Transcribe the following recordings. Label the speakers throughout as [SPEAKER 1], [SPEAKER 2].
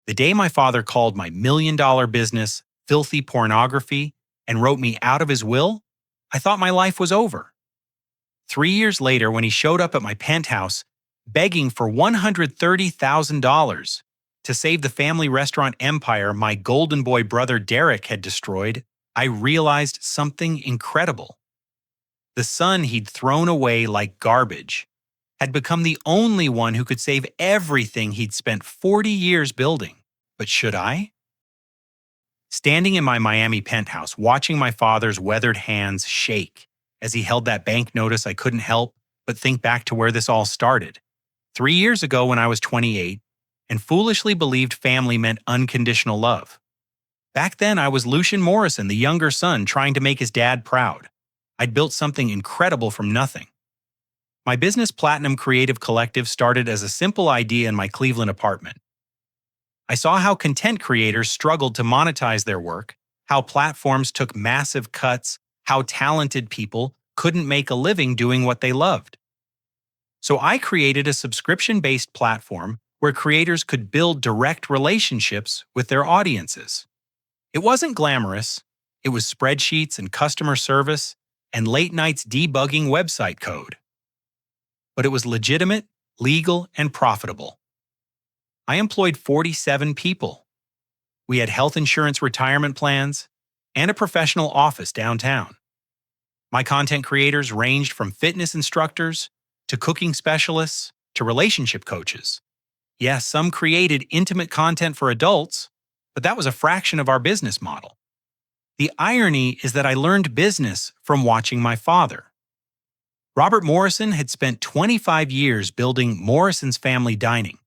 [SPEAKER 1] The day my father called my $1 million business filthy pornography and wrote me out of his will, I thought my life was over. 3 years later, when he showed up at my penthouse begging for $130,000 to save the family restaurant empire my golden boy brother Derek had destroyed, I realized something incredible. The son he'd thrown away like garbage had become the only one who could save everything he'd spent 40 years building. But should I? Standing in my Miami penthouse, watching my father's weathered hands shake as he held that bank notice, I couldn't help but think back to where this all started. 3 years ago, when I was 28 and foolishly believed family meant unconditional love. Back then, I was Lucian Morrison, the younger son, trying to make his dad proud. I'd built something incredible from nothing. My business, Platinum Creative Collective, started as a simple idea in my Cleveland apartment. I saw how content creators struggled to monetize their work, how platforms took massive cuts, how talented people couldn't make a living doing what they loved. So I created a subscription-based platform where creators could build direct relationships with their audiences. It wasn't glamorous. It was spreadsheets and customer service and late nights debugging website code. But it was legitimate, legal, and profitable. I employed 47 people. We had health insurance retirement plans and a professional office downtown. My content creators ranged from fitness instructors to cooking specialists to relationship coaches. Yes, some created intimate content for adults, but that was a fraction of our business model. The irony is that I learned business from watching my father. Robert Morrison had spent 25 years building Morrison's Family Dining,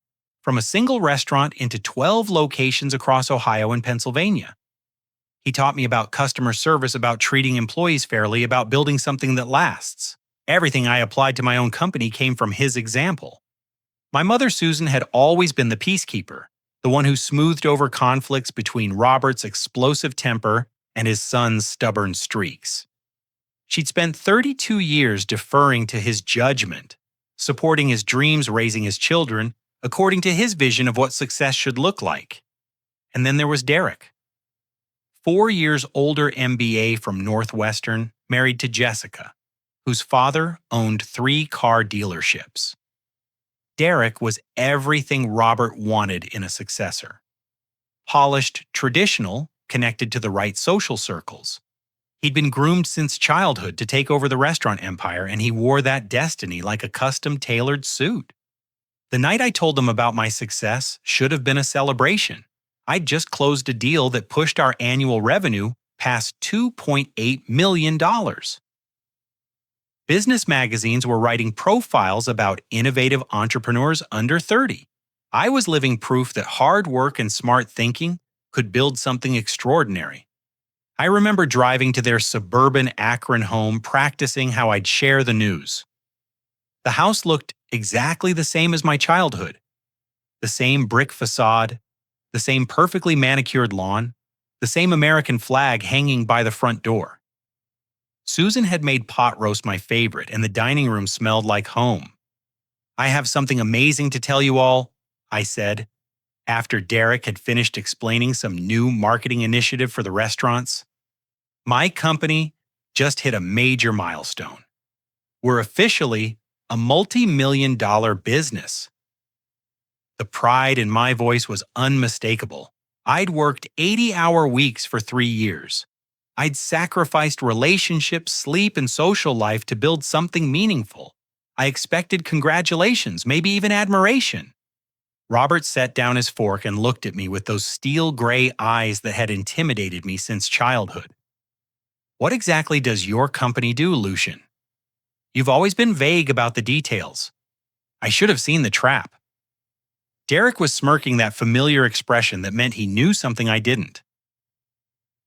[SPEAKER 1] from a single restaurant into 12 locations across Ohio and Pennsylvania. He taught me about customer service, about treating employees fairly, about building something that lasts. Everything I applied to my own company came from his example. My mother, Susan, had always been the peacekeeper, the one who smoothed over conflicts between Robert's explosive temper and his son's stubborn streaks. She'd spent 32 years deferring to his judgment, supporting his dreams, raising his children according to his vision of what success should look like. And then there was Derek. 4 years older MBA from Northwestern, married to Jessica, whose father owned 3 car dealerships. Derek was everything Robert wanted in a successor. Polished, traditional, connected to the right social circles. He'd been groomed since childhood to take over the restaurant empire, and he wore that destiny like a custom-tailored suit. The night I told them about my success should have been a celebration. I'd just closed a deal that pushed our annual revenue past $2.8 million. Business magazines were writing profiles about innovative entrepreneurs under 30. I was living proof that hard work and smart thinking could build something extraordinary. I remember driving to their suburban Akron home, practicing how I'd share the news. The house looked exactly the same as my childhood. The same brick facade, the same perfectly manicured lawn, the same American flag hanging by the front door. Susan had made pot roast my favorite, and the dining room smelled like home. "I have something amazing to tell you all," I said, after Derek had finished explaining some new marketing initiative for the restaurants. "My company just hit a major milestone. We're officially a multi-million-dollar business." The pride in my voice was unmistakable. I'd worked 80-hour weeks for 3 years. I'd sacrificed relationships, sleep, and social life to build something meaningful. I expected congratulations, maybe even admiration. Robert set down his fork and looked at me with those steel gray eyes that had intimidated me since childhood. "What exactly does your company do, Lucian? You've always been vague about the details. I should have seen the trap." Derek was smirking that familiar expression that meant he knew something I didn't.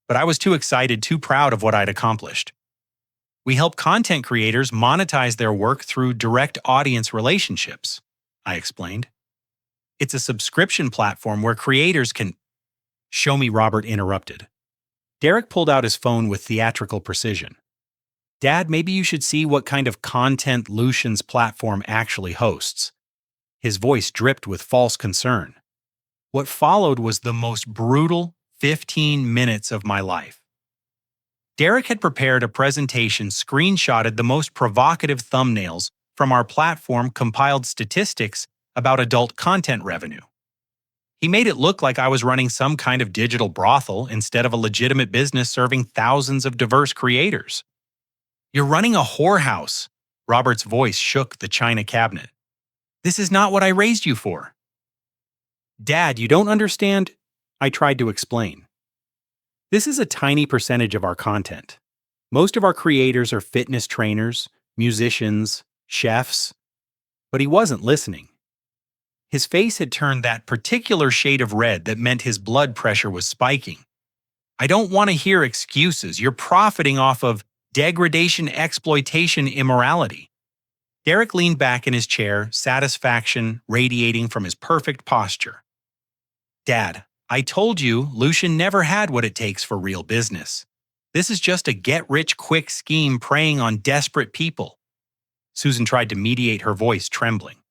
[SPEAKER 1] But I was too excited, too proud of what I'd accomplished. "We help content creators monetize their work through direct audience relationships," I explained. "It's a subscription platform where creators can—" "Show me," Robert interrupted. Derek pulled out his phone with theatrical precision. "Dad, maybe you should see what kind of content Lucian's platform actually hosts." His voice dripped with false concern. What followed was the most brutal 15 minutes of my life. Derek had prepared a presentation screenshotted the most provocative thumbnails from our platform compiled statistics about adult content revenue. He made it look like I was running some kind of digital brothel instead of a legitimate business serving thousands of diverse creators. "You're running a whorehouse." Robert's voice shook the china cabinet. "This is not what I raised you for." "Dad, you don't understand," I tried to explain. "This is a tiny percentage of our content. Most of our creators are fitness trainers, musicians, chefs." But he wasn't listening. His face had turned that particular shade of red that meant his blood pressure was spiking. "I don't want to hear excuses. You're profiting off of degradation, exploitation, immorality." Derek leaned back in his chair, satisfaction radiating from his perfect posture. "Dad, I told you Lucian never had what it takes for real business. This is just a get-rich-quick scheme preying on desperate people." Susan tried to mediate, her voice trembling.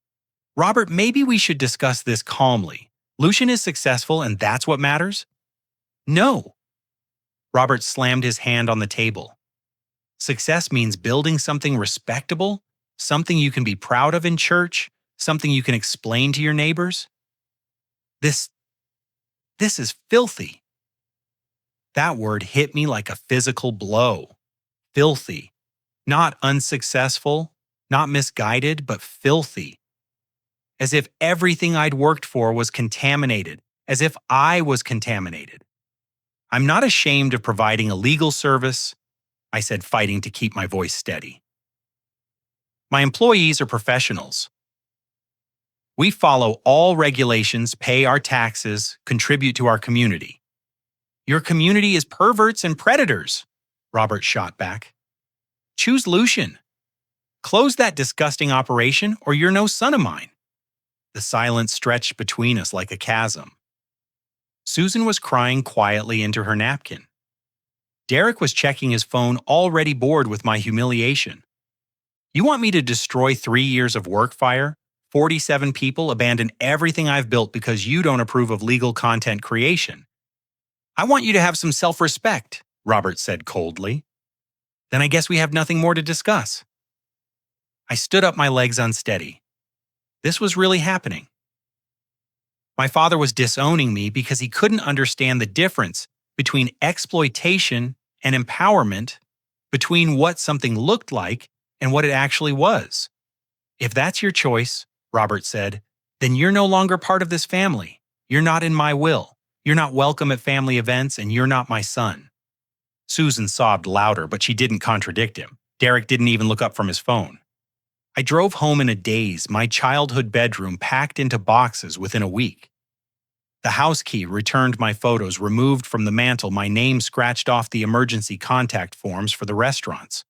[SPEAKER 1] "Robert, maybe we should discuss this calmly. Lucian is successful and that's what matters?" "No." Robert slammed his hand on the table. "Success means building something respectable, something you can be proud of in church, something you can explain to your neighbors. This is filthy." That word hit me like a physical blow. Filthy. Not unsuccessful, not misguided, but filthy. As if everything I'd worked for was contaminated, as if I was contaminated. "I'm not ashamed of providing a legal service," I said, fighting to keep my voice steady. "My employees are professionals. We follow all regulations, pay our taxes, contribute to our community." "Your community is perverts and predators," Robert shot back. "Choose Lucian. Close that disgusting operation or you're no son of mine." The silence stretched between us like a chasm. Susan was crying quietly into her napkin. Derek was checking his phone, already bored with my humiliation. "You want me to destroy 3 years of work, fire 47 people, abandon everything I've built because you don't approve of legal content creation? I want you to have some self-respect," Robert said coldly. "Then I guess we have nothing more to discuss." I stood up, my legs unsteady. This was really happening. My father was disowning me because he couldn't understand the difference between exploitation and empowerment, between what something looked like and what it actually was. "If that's your choice," Robert said, "then you're no longer part of this family. You're not in my will. You're not welcome at family events, and you're not my son." Susan sobbed louder, but she didn't contradict him. Derek didn't even look up from his phone. I drove home in a daze, my childhood bedroom packed into boxes within a week. The house key returned my photos removed from the mantle, my name scratched off the emergency contact forms for the restaurants.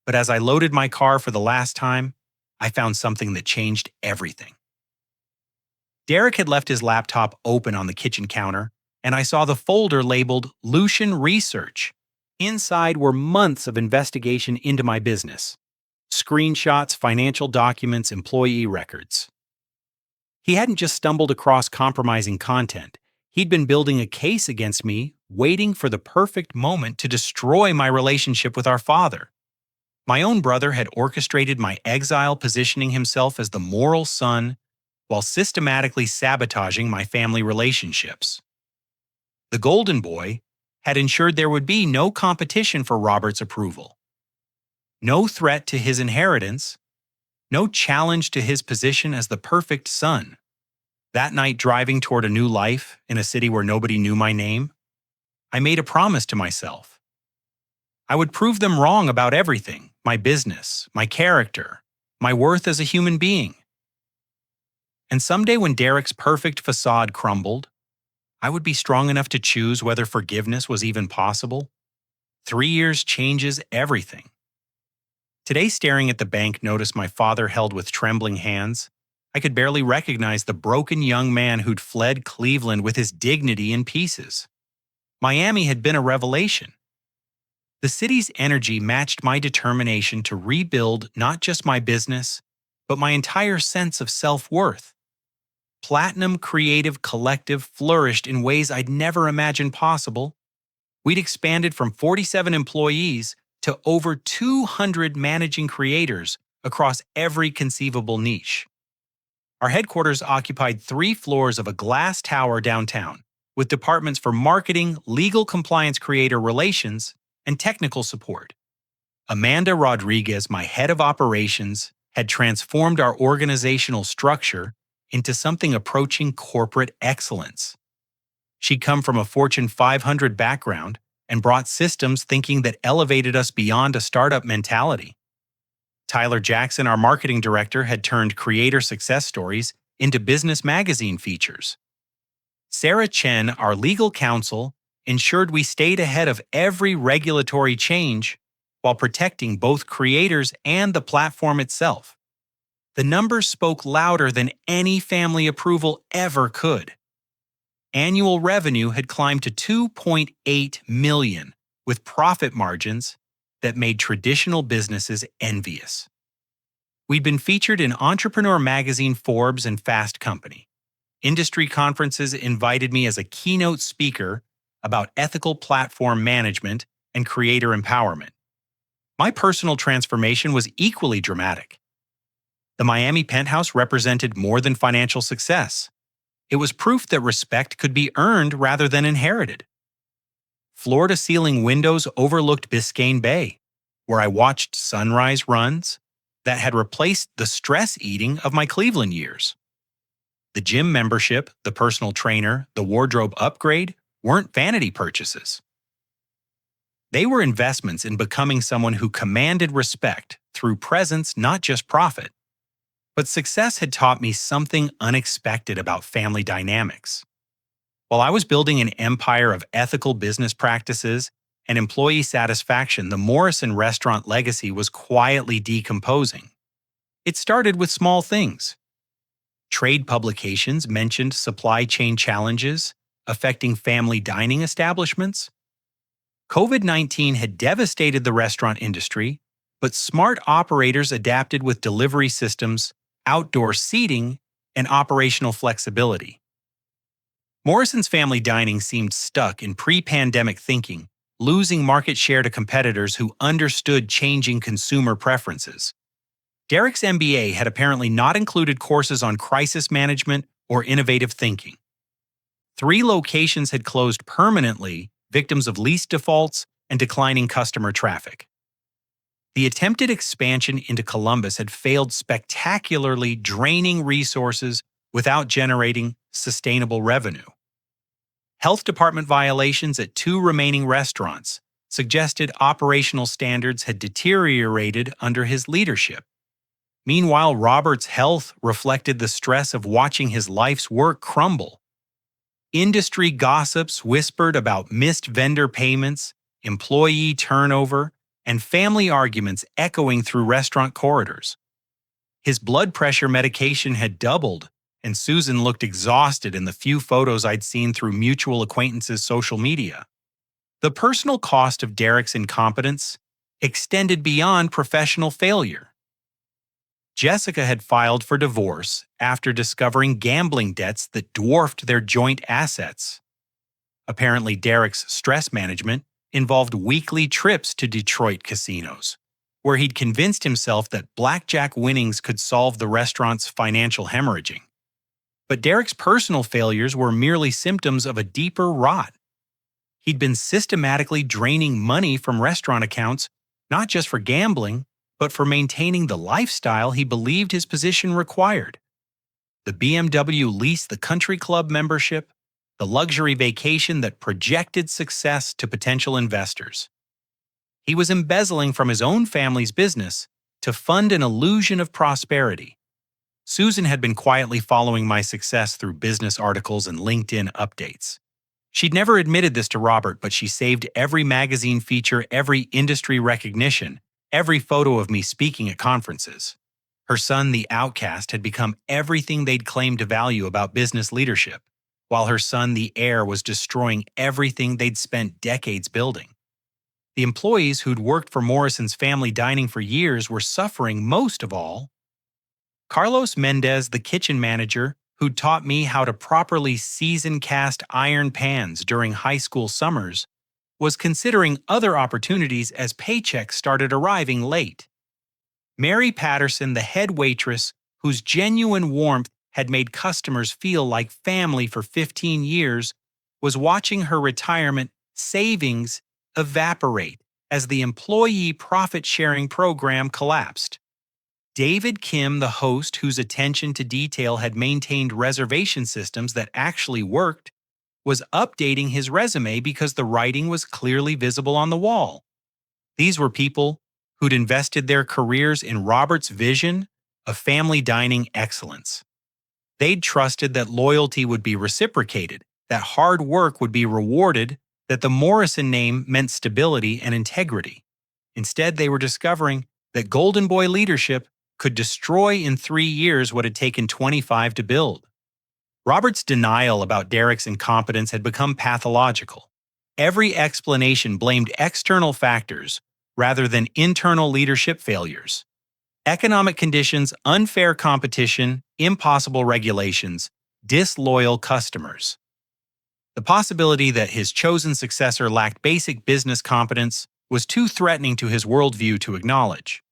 [SPEAKER 1] But as I loaded my car for the last time, I found something that changed everything. Derek had left his laptop open on the kitchen counter, and I saw the folder labeled Lucian Research. Inside were months of investigation into my business. Screenshots, financial documents, employee records. He hadn't just stumbled across compromising content. He'd been building a case against me, waiting for the perfect moment to destroy my relationship with our father. My own brother had orchestrated my exile, positioning himself as the moral son while systematically sabotaging my family relationships. The Golden Boy had ensured there would be no competition for Robert's approval. No threat to his inheritance, no challenge to his position as the perfect son. That night, driving toward a new life in a city where nobody knew my name, I made a promise to myself. I would prove them wrong about everything: my business, my character, my worth as a human being. And someday when Derek's perfect facade crumbled, I would be strong enough to choose whether forgiveness was even possible. 3 years changes everything. Today, staring at the bank notice my father held with trembling hands, I could barely recognize the broken young man who'd fled Cleveland with his dignity in pieces. Miami had been a revelation. The city's energy matched my determination to rebuild not just my business, but my entire sense of self-worth. Platinum Creative Collective flourished in ways I'd never imagined possible. We'd expanded from 47 employees to over 200 managing creators across every conceivable niche. Our headquarters occupied 3 floors of a glass tower downtown, with departments for marketing, legal compliance, creator relations, and technical support. Amanda Rodriguez, my head of operations, had transformed our organizational structure into something approaching corporate excellence. She'd come from a Fortune 500 background and brought systems thinking that elevated us beyond a startup mentality. Tyler Jackson, our marketing director, had turned creator success stories into business magazine features. Sarah Chen, our legal counsel, ensured we stayed ahead of every regulatory change while protecting both creators and the platform itself. The numbers spoke louder than any family approval ever could. Annual revenue had climbed to $2.8 million, with profit margins that made traditional businesses envious. We'd been featured in Entrepreneur Magazine, Forbes, and Fast Company. Industry conferences invited me as a keynote speaker about ethical platform management and creator empowerment. My personal transformation was equally dramatic. The Miami penthouse represented more than financial success. It was proof that respect could be earned rather than inherited. Floor-to-ceiling windows overlooked Biscayne Bay, where I watched sunrise runs that had replaced the stress eating of my Cleveland years. The gym membership, the personal trainer, the wardrobe upgrade weren't vanity purchases. They were investments in becoming someone who commanded respect through presence, not just profit. But success had taught me something unexpected about family dynamics. While I was building an empire of ethical business practices and employee satisfaction, the Morrison restaurant legacy was quietly decomposing. It started with small things. Trade publications mentioned supply chain challenges affecting family dining establishments. COVID-19 had devastated the restaurant industry, but smart operators adapted with delivery systems, outdoor seating, and operational flexibility. Morrison's family dining seemed stuck in pre-pandemic thinking, losing market share to competitors who understood changing consumer preferences. Derek's MBA had apparently not included courses on crisis management or innovative thinking. 3 locations had closed permanently, victims of lease defaults and declining customer traffic. The attempted expansion into Columbus had failed spectacularly, draining resources without generating sustainable revenue. Health department violations at 2 remaining restaurants suggested operational standards had deteriorated under his leadership. Meanwhile, Robert's health reflected the stress of watching his life's work crumble. Industry gossips whispered about missed vendor payments, employee turnover, and family arguments echoing through restaurant corridors. His blood pressure medication had doubled, and Susan looked exhausted in the few photos I'd seen through mutual acquaintances' social media. The personal cost of Derek's incompetence extended beyond professional failure. Jessica had filed for divorce after discovering gambling debts that dwarfed their joint assets. Apparently, Derek's stress management involved weekly trips to Detroit casinos, where he'd convinced himself that blackjack winnings could solve the restaurant's financial hemorrhaging. But Derek's personal failures were merely symptoms of a deeper rot. He'd been systematically draining money from restaurant accounts, not just for gambling, but for maintaining the lifestyle he believed his position required. The BMW lease, the country club membership, the luxury vacation that projected success to potential investors. He was embezzling from his own family's business to fund an illusion of prosperity. Susan had been quietly following my success through business articles and LinkedIn updates. She'd never admitted this to Robert, but she saved every magazine feature, every industry recognition, every photo of me speaking at conferences. Her son, the outcast, had become everything they'd claimed to value about business leadership, while her son, the heir, was destroying everything they'd spent decades building. The employees who'd worked for Morrison's family dining for years were suffering most of all. Carlos Mendez, the kitchen manager, who'd taught me how to properly season cast iron pans during high school summers, was considering other opportunities as paychecks started arriving late. Mary Patterson, the head waitress, whose genuine warmth had made customers feel like family for 15 years, was watching her retirement savings evaporate as the employee profit-sharing program collapsed. David Kim, the host whose attention to detail had maintained reservation systems that actually worked, was updating his resume because the writing was clearly visible on the wall. These were people who'd invested their careers in Robert's vision of family dining excellence. They'd trusted that loyalty would be reciprocated, that hard work would be rewarded, that the Morrison name meant stability and integrity. Instead, they were discovering that Golden Boy leadership could destroy in 3 years what had taken 25 to build. Robert's denial about Derek's incompetence had become pathological. Every explanation blamed external factors rather than internal leadership failures. Economic conditions, unfair competition, impossible regulations, disloyal customers. The possibility that his chosen successor lacked basic business competence was too threatening to his worldview to acknowledge.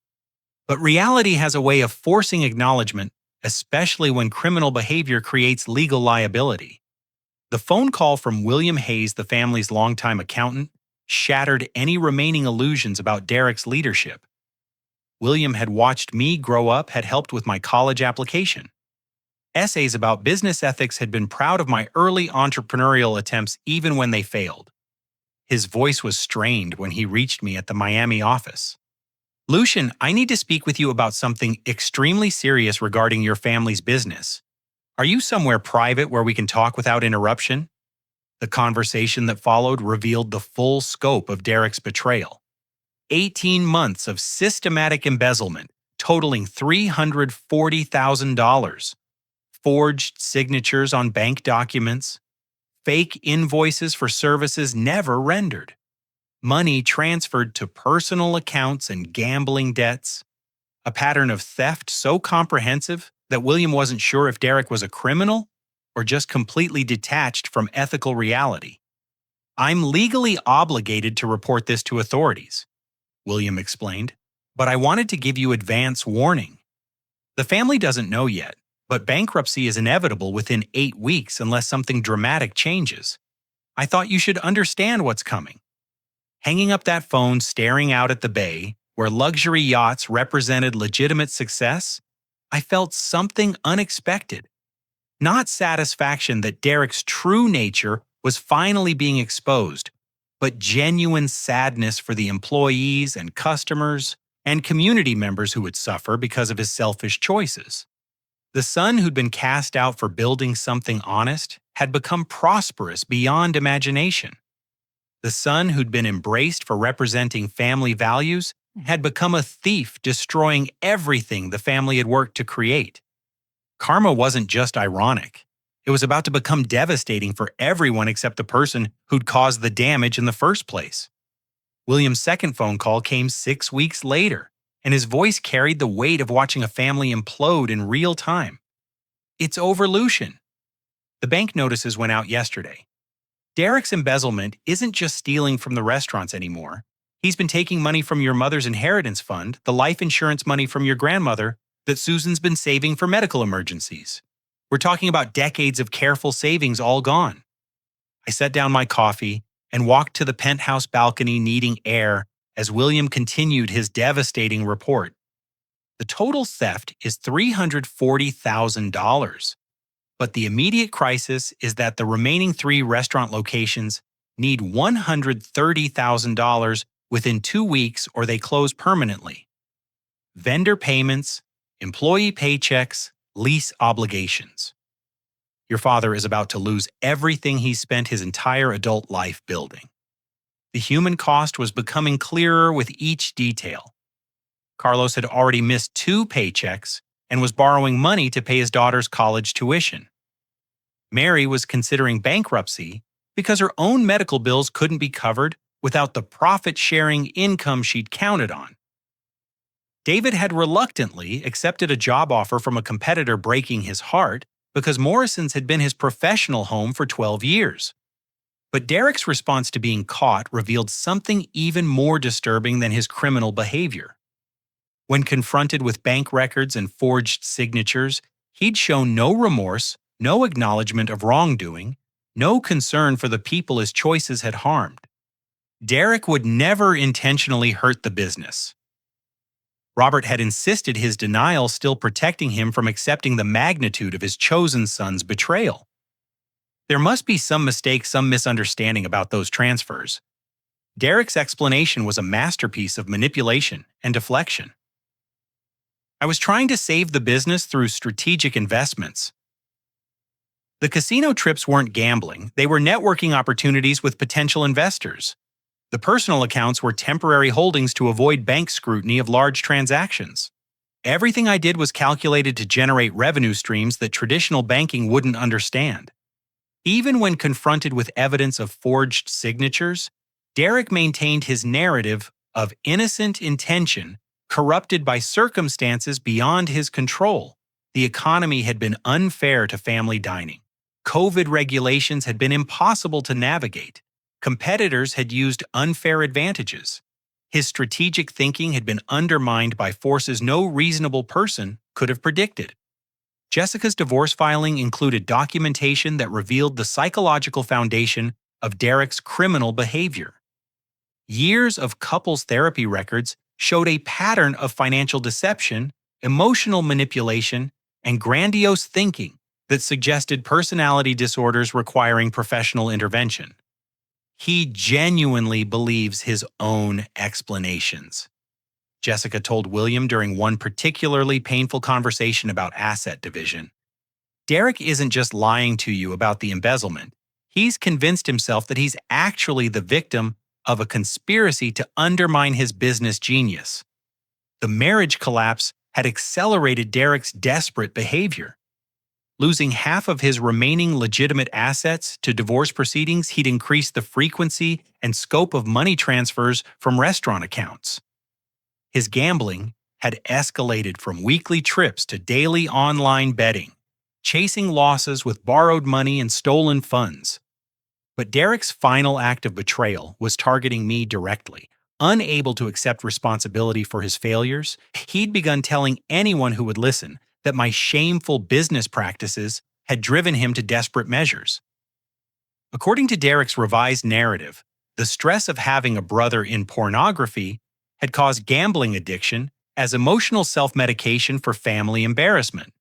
[SPEAKER 1] But reality has a way of forcing acknowledgement, especially when criminal behavior creates legal liability. The phone call from William Hayes, the family's longtime accountant, shattered any remaining illusions about Derek's leadership. William had watched me grow up, had helped with my college application. Essays about business ethics had been proud of my early entrepreneurial attempts even when they failed. His voice was strained when he reached me at the Miami office. "Lucian, I need to speak with you about something extremely serious regarding your family's business. Are you somewhere private where we can talk without interruption?" The conversation that followed revealed the full scope of Derek's betrayal. 18 months of systematic embezzlement, totaling $340,000. Forged signatures on bank documents. Fake invoices for services never rendered. Money transferred to personal accounts and gambling debts. A pattern of theft so comprehensive that William wasn't sure if Derek was a criminal or just completely detached from ethical reality. "I'm legally obligated to report this to authorities," William explained, "but I wanted to give you advance warning. The family doesn't know yet, but bankruptcy is inevitable within 8 weeks unless something dramatic changes. I thought you should understand what's coming." Hanging up that phone, staring out at the bay, where luxury yachts represented legitimate success, I felt something unexpected. Not satisfaction that Derek's true nature was finally being exposed, but genuine sadness for the employees and customers and community members who would suffer because of his selfish choices. The son who'd been cast out for building something honest had become prosperous beyond imagination. The son who'd been embraced for representing family values had become a thief, destroying everything the family had worked to create. Karma wasn't just ironic. It was about to become devastating for everyone except the person who'd caused the damage in the first place. William's second phone call came 6 weeks later, and his voice carried the weight of watching a family implode in real time. "It's over, Lucian. The bank notices went out yesterday. Derek's embezzlement isn't just stealing from the restaurants anymore. He's been taking money from your mother's inheritance fund, the life insurance money from your grandmother that Susan's been saving for medical emergencies. We're talking about decades of careful savings all gone." I set down my coffee and walked to the penthouse balcony needing air as William continued his devastating report. "The total theft is $340,000. But the immediate crisis is that the remaining 3 restaurant locations need $130,000 within 2 weeks or they close permanently. Vendor payments, employee paychecks, lease obligations. Your father is about to lose everything he spent his entire adult life building." The human cost was becoming clearer with each detail. Carlos had already missed 2 paychecks and was borrowing money to pay his daughter's college tuition. Mary was considering bankruptcy because her own medical bills couldn't be covered without the profit-sharing income she'd counted on. David had reluctantly accepted a job offer from a competitor, breaking his heart, because Morrison's had been his professional home for 12 years. But Derek's response to being caught revealed something even more disturbing than his criminal behavior. When confronted with bank records and forged signatures, he'd shown no remorse, no acknowledgement of wrongdoing, no concern for the people his choices had harmed. Derek would never intentionally hurt the business. Robert had insisted his denial still protecting him from accepting the magnitude of his chosen son's betrayal. There must be some mistake, some misunderstanding about those transfers. Derek's explanation was a masterpiece of manipulation and deflection. I was trying to save the business through strategic investments. The casino trips weren't gambling, they were networking opportunities with potential investors. The personal accounts were temporary holdings to avoid bank scrutiny of large transactions. Everything I did was calculated to generate revenue streams that traditional banking wouldn't understand. Even when confronted with evidence of forged signatures, Derek maintained his narrative of innocent intention corrupted by circumstances beyond his control. The economy had been unfair to family dining. COVID regulations had been impossible to navigate. Competitors had used unfair advantages. His strategic thinking had been undermined by forces no reasonable person could have predicted. Jessica's divorce filing included documentation that revealed the psychological foundation of Derek's criminal behavior. Years of couples therapy records showed a pattern of financial deception, emotional manipulation, and grandiose thinking that suggested personality disorders requiring professional intervention. He genuinely believes his own explanations, Jessica told William during one particularly painful conversation about asset division. Derek isn't just lying to you about the embezzlement. He's convinced himself that he's actually the victim of a conspiracy to undermine his business genius. The marriage collapse had accelerated Derek's desperate behavior. Losing half of his remaining legitimate assets to divorce proceedings, he'd increased the frequency and scope of money transfers from restaurant accounts. His gambling had escalated from weekly trips to daily online betting, chasing losses with borrowed money and stolen funds. But Derek's final act of betrayal was targeting me directly. Unable to accept responsibility for his failures, he'd begun telling anyone who would listen that my shameful business practices had driven him to desperate measures. According to Derek's revised narrative, the stress of having a brother in pornography had caused gambling addiction as emotional self-medication for family embarrassment.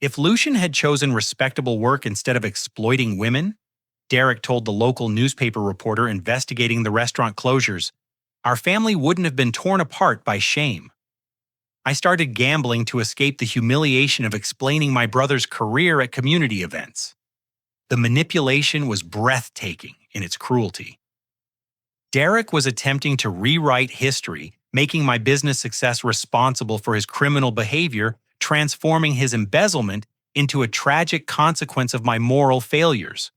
[SPEAKER 1] If Lucian had chosen respectable work instead of exploiting women, Derek told the local newspaper reporter investigating the restaurant closures, our family wouldn't have been torn apart by shame. I started gambling to escape the humiliation of explaining my brother's career at community events. The manipulation was breathtaking in its cruelty. Derek was attempting to rewrite history, making my business success responsible for his criminal behavior, transforming his embezzlement into a tragic consequence of my moral failures.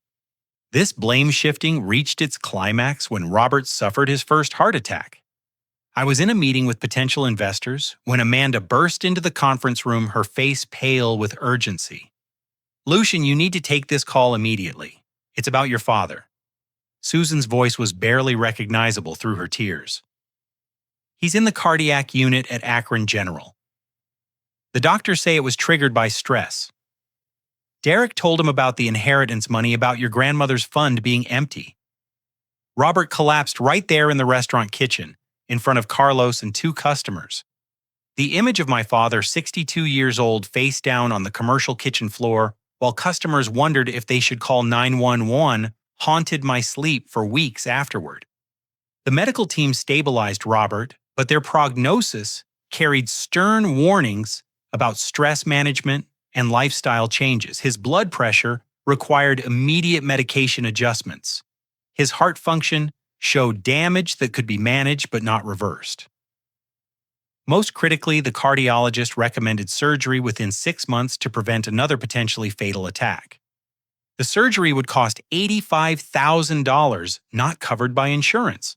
[SPEAKER 1] This blame shifting reached its climax when Robert suffered his first heart attack. I was in a meeting with potential investors when Amanda burst into the conference room, her face pale with urgency. Lucian, you need to take this call immediately. It's about your father. Susan's voice was barely recognizable through her tears. He's in the cardiac unit at Akron General. The doctors say it was triggered by stress. Derek told him about the inheritance money, about your grandmother's fund being empty. Robert collapsed right there in the restaurant kitchen, in front of Carlos and two customers. The image of my father, 62 years old, face down on the commercial kitchen floor, while customers wondered if they should call 911, haunted my sleep for weeks afterward. The medical team stabilized Robert, but their prognosis carried stern warnings about stress management and lifestyle changes. His blood pressure required immediate medication adjustments. His heart function showed damage that could be managed but not reversed. Most critically, the cardiologist recommended surgery within 6 months to prevent another potentially fatal attack. The surgery would cost $85,000, not covered by insurance.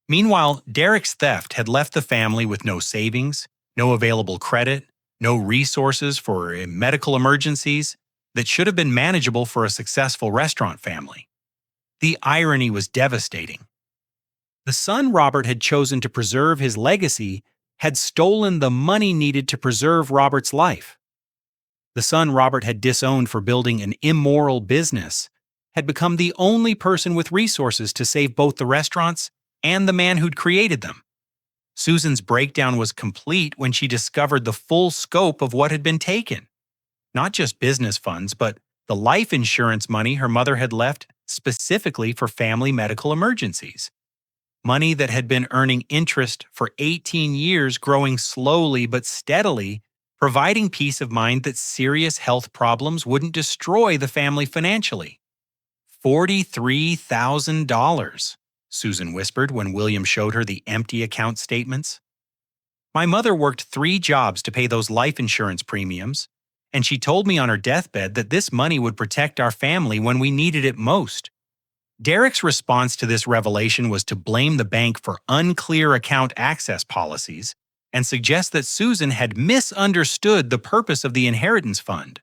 [SPEAKER 1] Meanwhile, Derek's theft had left the family with no savings, no available credit, no resources for medical emergencies, that should have been manageable for a successful restaurant family. The irony was devastating. The son Robert had chosen to preserve his legacy had stolen the money needed to preserve Robert's life. The son Robert had disowned for building an immoral business had become the only person with resources to save both the restaurants and the man who'd created them. Susan's breakdown was complete when she discovered the full scope of what had been taken. Not just business funds, but the life insurance money her mother had left specifically for family medical emergencies. Money that had been earning interest for 18 years, growing slowly but steadily, providing peace of mind that serious health problems wouldn't destroy the family financially. $43,000, Susan whispered when William showed her the empty account statements. My mother worked 3 jobs to pay those life insurance premiums, and she told me on her deathbed that this money would protect our family when we needed it most. Derek's response to this revelation was to blame the bank for unclear account access policies and suggest that Susan had misunderstood the purpose of the inheritance fund.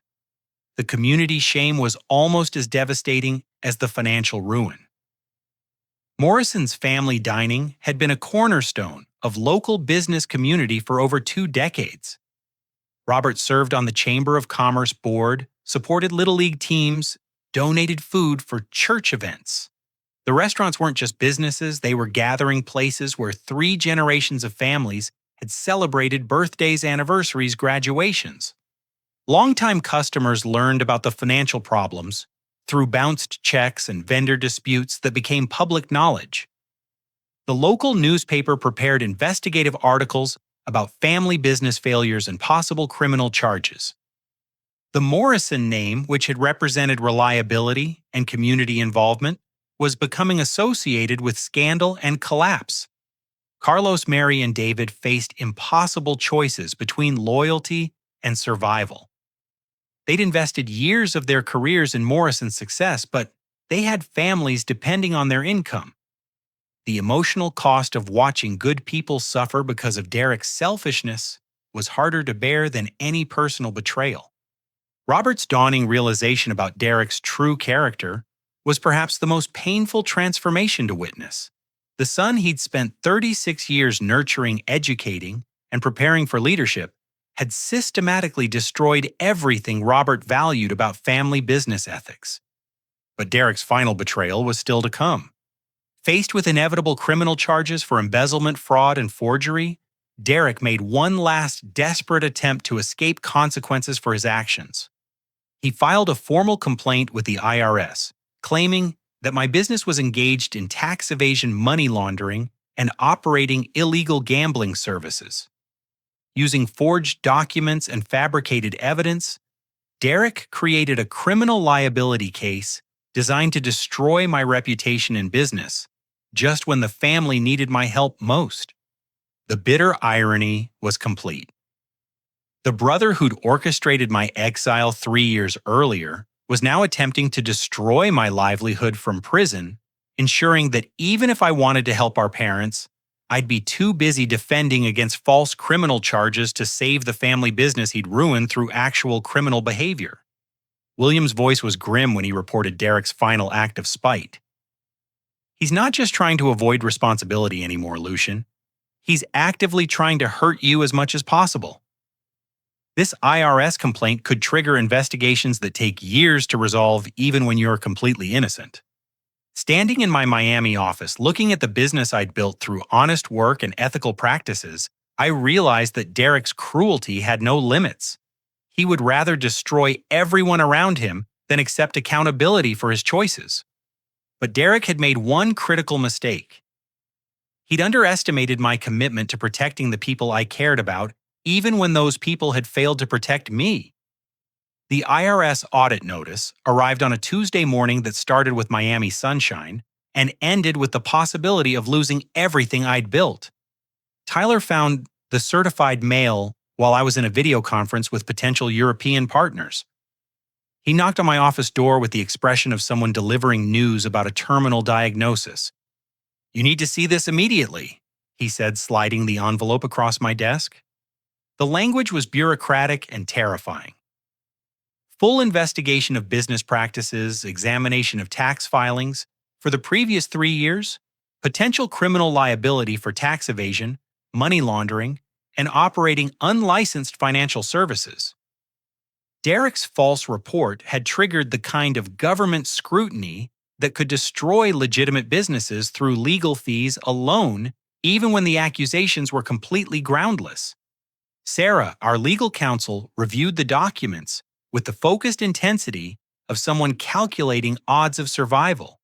[SPEAKER 1] The community shame was almost as devastating as the financial ruin. Morrison's family dining had been a cornerstone of local business community for over 2 decades. Robert served on the Chamber of Commerce board, supported Little League teams, donated food for church events. The restaurants weren't just businesses, they were gathering places where 3 generations of families had celebrated birthdays, anniversaries, graduations. Longtime customers learned about the financial problems through bounced checks and vendor disputes that became public knowledge. The local newspaper prepared investigative articles about family business failures and possible criminal charges. The Morrison name, which had represented reliability and community involvement, was becoming associated with scandal and collapse. Carlos, Mary, and David faced impossible choices between loyalty and survival. They'd invested years of their careers in Morrison's success, but they had families depending on their income. The emotional cost of watching good people suffer because of Derek's selfishness was harder to bear than any personal betrayal. Robert's dawning realization about Derek's true character was perhaps the most painful transformation to witness. The son he'd spent 36 years nurturing, educating, and preparing for leadership had systematically destroyed everything Robert valued about family business ethics. But Derek's final betrayal was still to come. Faced with inevitable criminal charges for embezzlement, fraud, and forgery, Derek made one last desperate attempt to escape consequences for his actions. He filed a formal complaint with the IRS, claiming that my business was engaged in tax evasion, money laundering, and operating illegal gambling services. Using forged documents and fabricated evidence, Derek created a criminal liability case designed to destroy my reputation in business, just when the family needed my help most. The bitter irony was complete. The brother who'd orchestrated my exile 3 years earlier was now attempting to destroy my livelihood from prison, ensuring that even if I wanted to help our parents, I'd be too busy defending against false criminal charges to save the family business he'd ruined through actual criminal behavior. William's voice was grim when he reported Derek's final act of spite. He's not just trying to avoid responsibility anymore, Lucian. He's actively trying to hurt you as much as possible. This IRS complaint could trigger investigations that take years to resolve even when you're completely innocent. Standing in my Miami office, looking at the business I'd built through honest work and ethical practices, I realized that Derek's cruelty had no limits. He would rather destroy everyone around him than accept accountability for his choices. But Derek had made one critical mistake. He'd underestimated my commitment to protecting the people I cared about, even when those people had failed to protect me. The IRS audit notice arrived on a Tuesday morning that started with Miami sunshine and ended with the possibility of losing everything I'd built. Tyler found the certified mail while I was in a video conference with potential European partners. He knocked on my office door with the expression of someone delivering news about a terminal diagnosis. "You need to see this immediately," he said, sliding the envelope across my desk. The language was bureaucratic and terrifying. full investigation of business practices, examination of tax filings for the previous 3 years, potential criminal liability for tax evasion, money laundering, and operating unlicensed financial services. Derek's false report had triggered the kind of government scrutiny that could destroy legitimate businesses through legal fees alone, even when the accusations were completely groundless. Sarah, our legal counsel, reviewed the documents with the focused intensity of someone calculating odds of survival.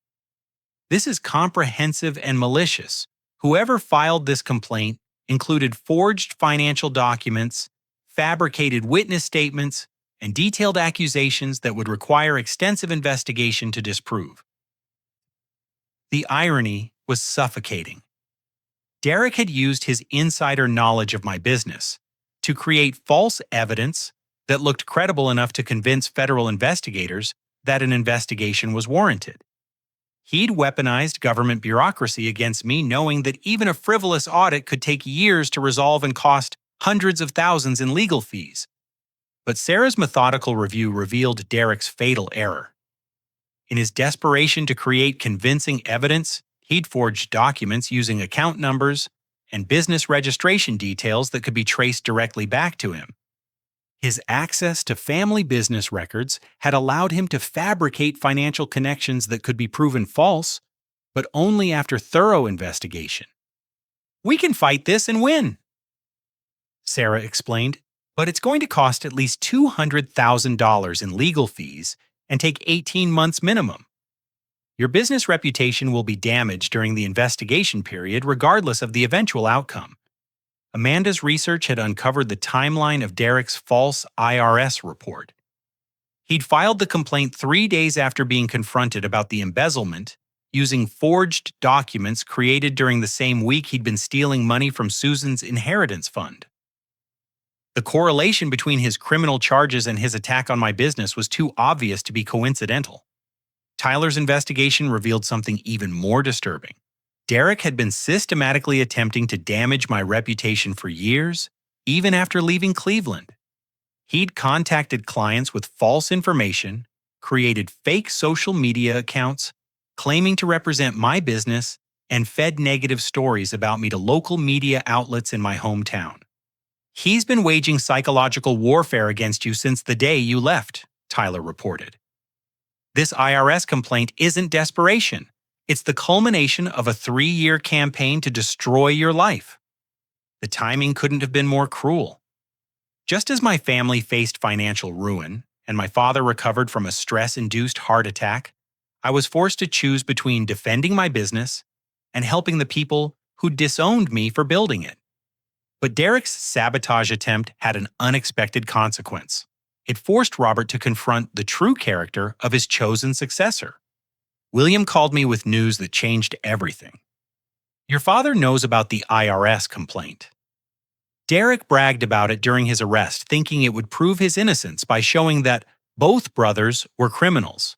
[SPEAKER 1] This is comprehensive and malicious. Whoever filed this complaint included forged financial documents, fabricated witness statements, and detailed accusations that would require extensive investigation to disprove. The irony was suffocating. Derek had used his insider knowledge of my business to create false evidence that looked credible enough to convince federal investigators that an investigation was warranted. He'd weaponized government bureaucracy against me, knowing that even a frivolous audit could take years to resolve and cost hundreds of thousands in legal fees. But Sarah's methodical review revealed Derek's fatal error. In his desperation to create convincing evidence, he'd forged documents using account numbers and business registration details that could be traced directly back to him. His access to family business records had allowed him to fabricate financial connections that could be proven false, but only after thorough investigation. "We can fight this and win," Sarah explained, "but it's going to cost at least $200,000 in legal fees and take 18 months minimum. Your business reputation will be damaged during the investigation period regardless of the eventual outcome." Amanda's research had uncovered the timeline of Derek's false IRS report. He'd filed the complaint 3 days after being confronted about the embezzlement, using forged documents created during the same week he'd been stealing money from Susan's inheritance fund. The correlation between his criminal charges and his attack on my business was too obvious to be coincidental. Tyler's investigation revealed something even more disturbing. Derek had been systematically attempting to damage my reputation for years, even after leaving Cleveland. He'd contacted clients with false information, created fake social media accounts, claiming to represent my business, and fed negative stories about me to local media outlets in my hometown. "He's been waging psychological warfare against you since the day you left," Tyler reported. "This IRS complaint isn't desperation. It's the culmination of a 3-year campaign to destroy your life. The timing couldn't have been more cruel. Just as my family faced financial ruin and my father recovered from a stress-induced heart attack, I was forced to choose between defending my business and helping the people who disowned me for building it. But Derek's sabotage attempt had an unexpected consequence. It forced Robert to confront the true character of his chosen successor. William called me with news that changed everything. "Your father knows about the IRS complaint." Derek bragged about it during his arrest, thinking it would prove his innocence by showing that both brothers were criminals.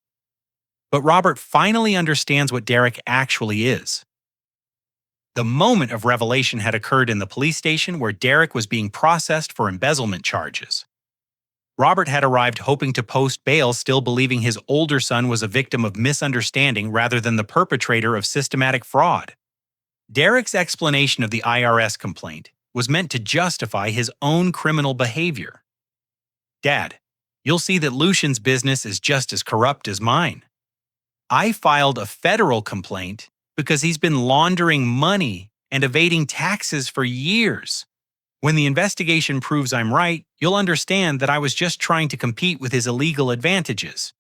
[SPEAKER 1] But Robert finally understands what Derek actually is. The moment of revelation had occurred in the police station where Derek was being processed for embezzlement charges. Robert had arrived hoping to post bail, still believing his older son was a victim of misunderstanding rather than the perpetrator of systematic fraud. Derek's explanation of the IRS complaint was meant to justify his own criminal behavior. "Dad, you'll see that Lucian's business is just as corrupt as mine. I filed a federal complaint because he's been laundering money and evading taxes for years. When the investigation proves I'm right, you'll understand that I was just trying to compete with his illegal advantages."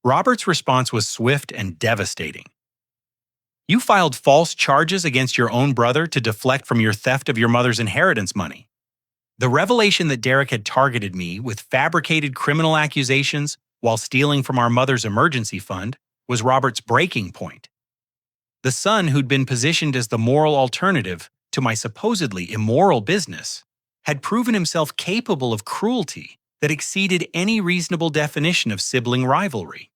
[SPEAKER 1] Robert's response was swift and devastating. "You filed false charges against your own brother to deflect from your theft of your mother's inheritance money." The revelation that Derek had targeted me with fabricated criminal accusations while stealing from our mother's emergency fund was Robert's breaking point. The son who'd been positioned as the moral alternative to my supposedly immoral business had proven himself capable of cruelty that exceeded any reasonable definition of sibling rivalry.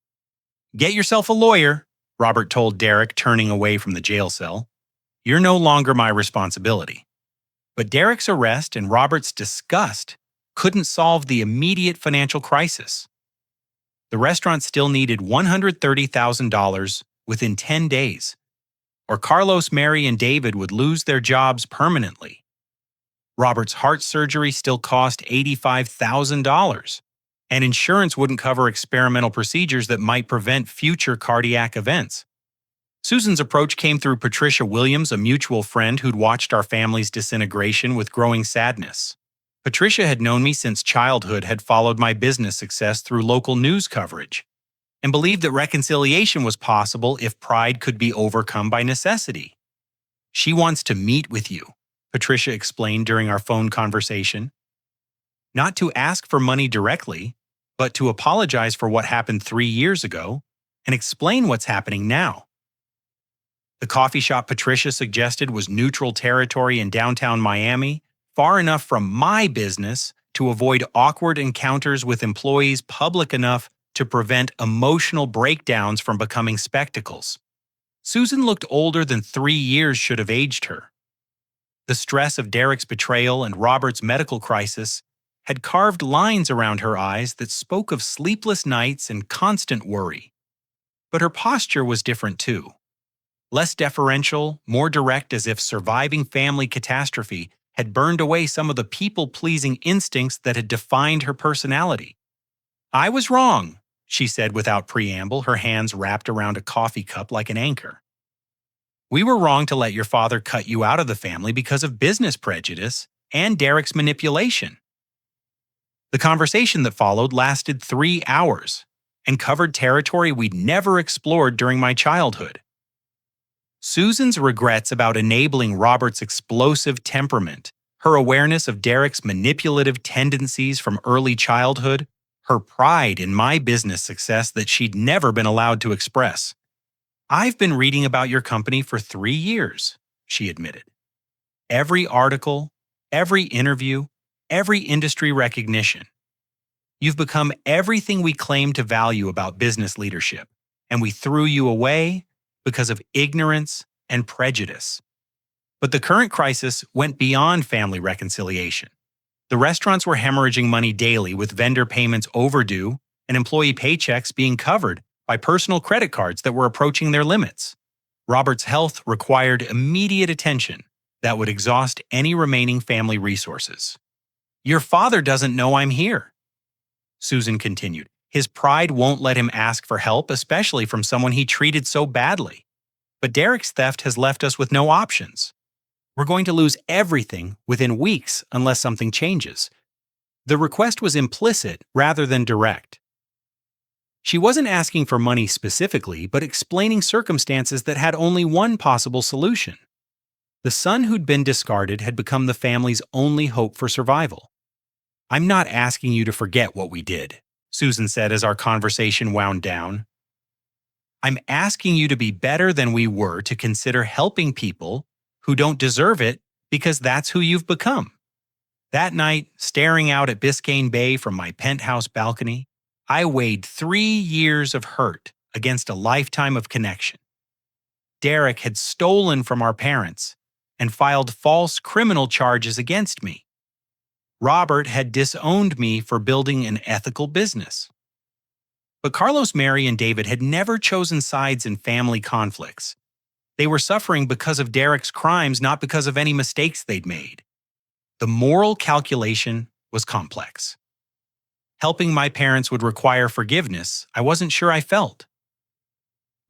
[SPEAKER 1] "Get yourself a lawyer," Robert told Derek, turning away from the jail cell. "You're no longer my responsibility." But Derek's arrest and Robert's disgust couldn't solve the immediate financial crisis. The restaurant still needed $130,000 within 10 days, or Carlos, Mary, and David would lose their jobs permanently. Robert's heart surgery still cost $85,000, and insurance wouldn't cover experimental procedures that might prevent future cardiac events. Susan's approach came through Patricia Williams, a mutual friend who'd watched our family's disintegration with growing sadness. Patricia had known me since childhood, had followed my business success through local news coverage, and believed that reconciliation was possible if pride could be overcome by necessity. "She wants to meet with you," Patricia explained during our phone conversation. "Not to ask for money directly, but to apologize for what happened 3 years ago and explain what's happening now." The coffee shop Patricia suggested was neutral territory in downtown Miami, far enough from my business to avoid awkward encounters with employees, public enough to prevent emotional breakdowns from becoming spectacles. Susan looked older than 3 years should have aged her. The stress of Derek's betrayal and Robert's medical crisis had carved lines around her eyes that spoke of sleepless nights and constant worry. But her posture was different too. Less deferential, more direct, as if surviving family catastrophe had burned away some of the people-pleasing instincts that had defined her personality. "I was wrong," she said without preamble, her hands wrapped around a coffee cup like an anchor. "We were wrong to let your father cut you out of the family because of business prejudice and Derek's manipulation." The conversation that followed lasted 3 hours and covered territory we'd never explored during my childhood. Susan's regrets about enabling Robert's explosive temperament, her awareness of Derek's manipulative tendencies from early childhood, her pride in my business success that she'd never been allowed to express. "I've been reading about your company for 3 years," she admitted. "Every article, every interview, every industry recognition. You've become everything we claim to value about business leadership, and we threw you away because of ignorance and prejudice." But the current crisis went beyond family reconciliation. The restaurants were hemorrhaging money daily, with vendor payments overdue and employee paychecks being covered by personal credit cards that were approaching their limits. Robert's health required immediate attention that would exhaust any remaining family resources. "Your father doesn't know I'm here," Susan continued. "His pride won't let him ask for help, especially from someone he treated so badly. But Derek's theft has left us with no options. We're going to lose everything within weeks unless something changes." The request was implicit rather than direct. She wasn't asking for money specifically, but explaining circumstances that had only one possible solution. The son who'd been discarded had become the family's only hope for survival. "I'm not asking you to forget what we did," Susan said as our conversation wound down. "I'm asking you to be better than we were, to consider helping people who don't deserve it, because that's who you've become." That night, staring out at Biscayne Bay from my penthouse balcony, I weighed 3 years of hurt against a lifetime of connection. Derek had stolen from our parents and filed false criminal charges against me. Robert had disowned me for building an ethical business. But Carlos, Mary, and David had never chosen sides in family conflicts. They were suffering because of Derek's crimes, not because of any mistakes they'd made. The moral calculation was complex. Helping my parents would require forgiveness I wasn't sure I felt.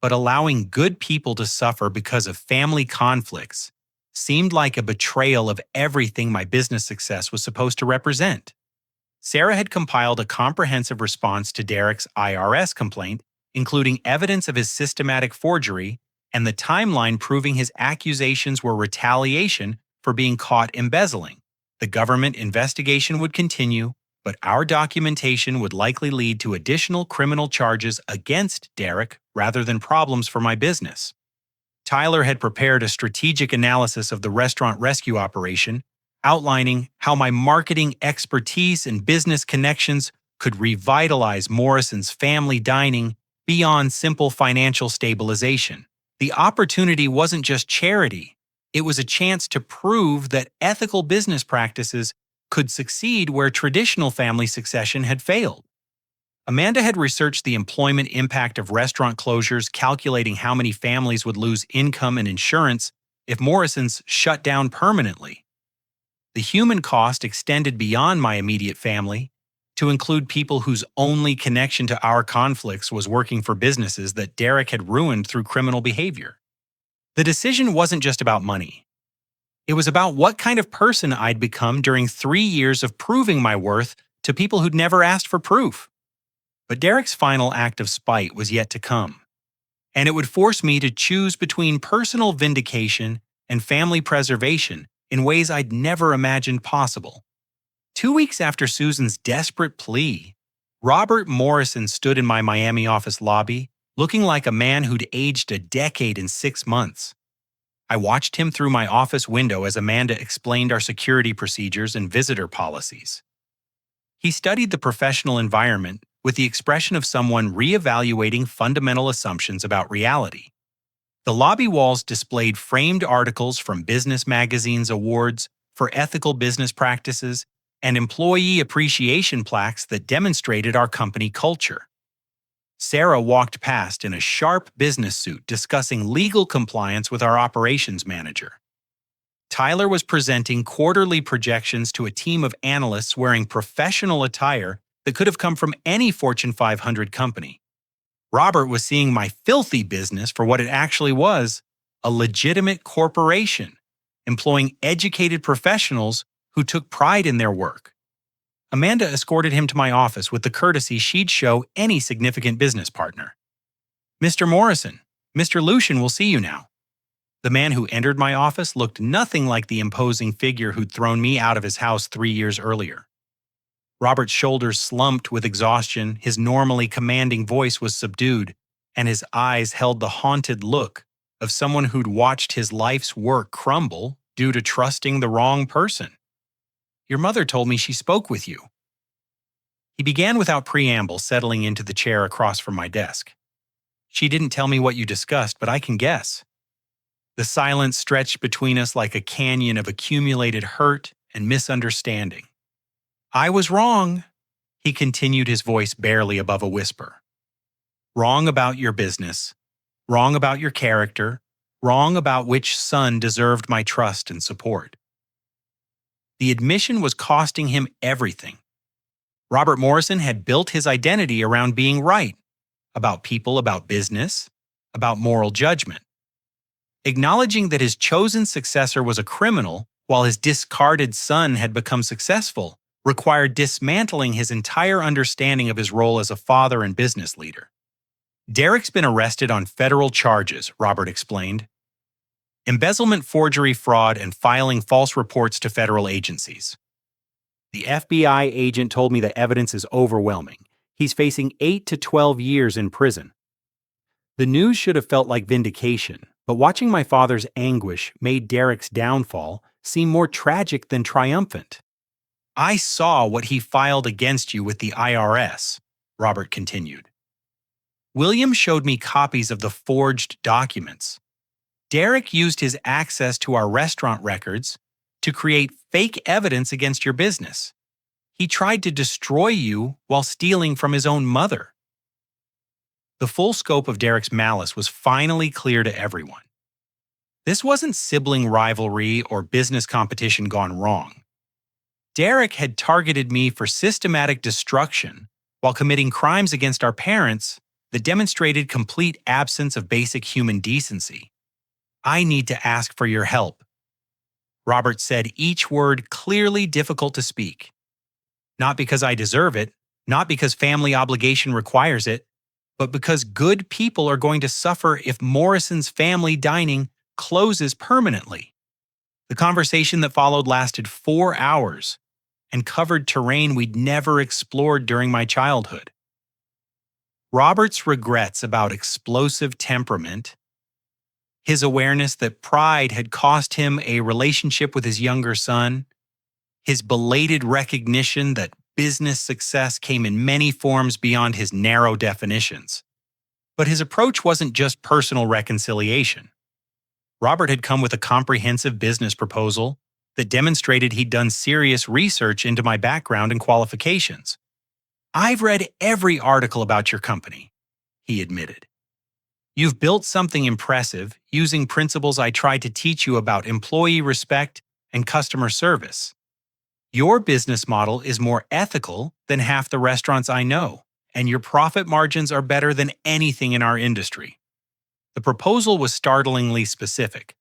[SPEAKER 1] But allowing good people to suffer because of family conflicts seemed like a betrayal of everything my business success was supposed to represent. Sarah had compiled a comprehensive response to Derek's IRS complaint, including evidence of his systematic forgery and the timeline proving his accusations were retaliation for being caught embezzling. The government investigation would continue, but our documentation would likely lead to additional criminal charges against Derek rather than problems for my business. Tyler had prepared a strategic analysis of the restaurant rescue operation, outlining how my marketing expertise and business connections could revitalize Morrison's family dining beyond simple financial stabilization. The opportunity wasn't just charity, it was a chance to prove that ethical business practices could succeed where traditional family succession had failed. Amanda had researched the employment impact of restaurant closures, calculating how many families would lose income and insurance if Morrison's shut down permanently. The human cost extended beyond my immediate family to include people whose only connection to our conflicts was working for businesses that Derek had ruined through criminal behavior. The decision wasn't just about money. It was about what kind of person I'd become during 3 years of proving my worth to people who'd never asked for proof. But Derek's final act of spite was yet to come, and it would force me to choose between personal vindication and family preservation in ways I'd never imagined possible. 2 weeks after Susan's desperate plea, Robert Morrison stood in my Miami office lobby, looking like a man who'd aged a decade in 6 months. I watched him through my office window as Amanda explained our security procedures and visitor policies. He studied the professional environment with the expression of someone reevaluating fundamental assumptions about reality. The lobby walls displayed framed articles from business magazines awards for ethical business practices and employee appreciation plaques that demonstrated our company culture. Sarah walked past in a sharp business suit discussing legal compliance with our operations manager. Tyler was presenting quarterly projections to a team of analysts wearing professional attire that could have come from any Fortune 500 company. Robert was seeing my filthy business for what it actually was, a legitimate corporation, employing educated professionals who took pride in their work. Amanda escorted him to my office with the courtesy she'd show any significant business partner. "Mr. Morrison, Mr. Lucian will see you now." The man who entered my office looked nothing like the imposing figure who'd thrown me out of his house 3 years earlier. Robert's shoulders slumped with exhaustion, his normally commanding voice was subdued, and his eyes held the haunted look of someone who'd watched his life's work crumble due to trusting the wrong person. "Your mother told me she spoke with you." He began without preamble, settling into the chair across from my desk. "She didn't tell me what you discussed, but I can guess." The silence stretched between us like a canyon of accumulated hurt and misunderstanding. "I was wrong," he continued, his voice barely above a whisper. "Wrong about your business, wrong about your character, wrong about which son deserved my trust and support." The admission was costing him everything. Robert Morrison had built his identity around being right, about people, about business, about moral judgment. Acknowledging that his chosen successor was a criminal while his discarded son had become successful required dismantling his entire understanding of his role as a father and business leader. "Derek's been arrested on federal charges," Robert explained. "Embezzlement, forgery, fraud, and filing false reports to federal agencies. The FBI agent told me the evidence is overwhelming. He's facing 8 to 12 years in prison." The news should have felt like vindication, but watching my father's anguish made Derek's downfall seem more tragic than triumphant. "I saw what he filed against you with the IRS," Robert continued. "William showed me copies of the forged documents. Derek used his access to our restaurant records to create fake evidence against your business. He tried to destroy you while stealing from his own mother." The full scope of Derek's malice was finally clear to everyone. This wasn't sibling rivalry or business competition gone wrong. Derek had targeted me for systematic destruction while committing crimes against our parents that demonstrated complete absence of basic human decency. "I need to ask for your help." Robert said each word clearly difficult to speak. "Not because I deserve it, not because family obligation requires it, but because good people are going to suffer if Morrison's family dining closes permanently." The conversation that followed lasted 4 hours and covered terrain we'd never explored during my childhood. Robert's regrets about explosive temperament, his awareness that pride had cost him a relationship with his younger son, his belated recognition that business success came in many forms beyond his narrow definitions. But his approach wasn't just personal reconciliation. Robert had come with a comprehensive business proposal that demonstrated he'd done serious research into my background and qualifications. I've read every article about your company, he admitted. You've built something impressive using principles I tried to teach you about employee respect and customer service. Your business model is more ethical than half the restaurants I know, and your profit margins are better than anything in our industry. The proposal was startlingly specific.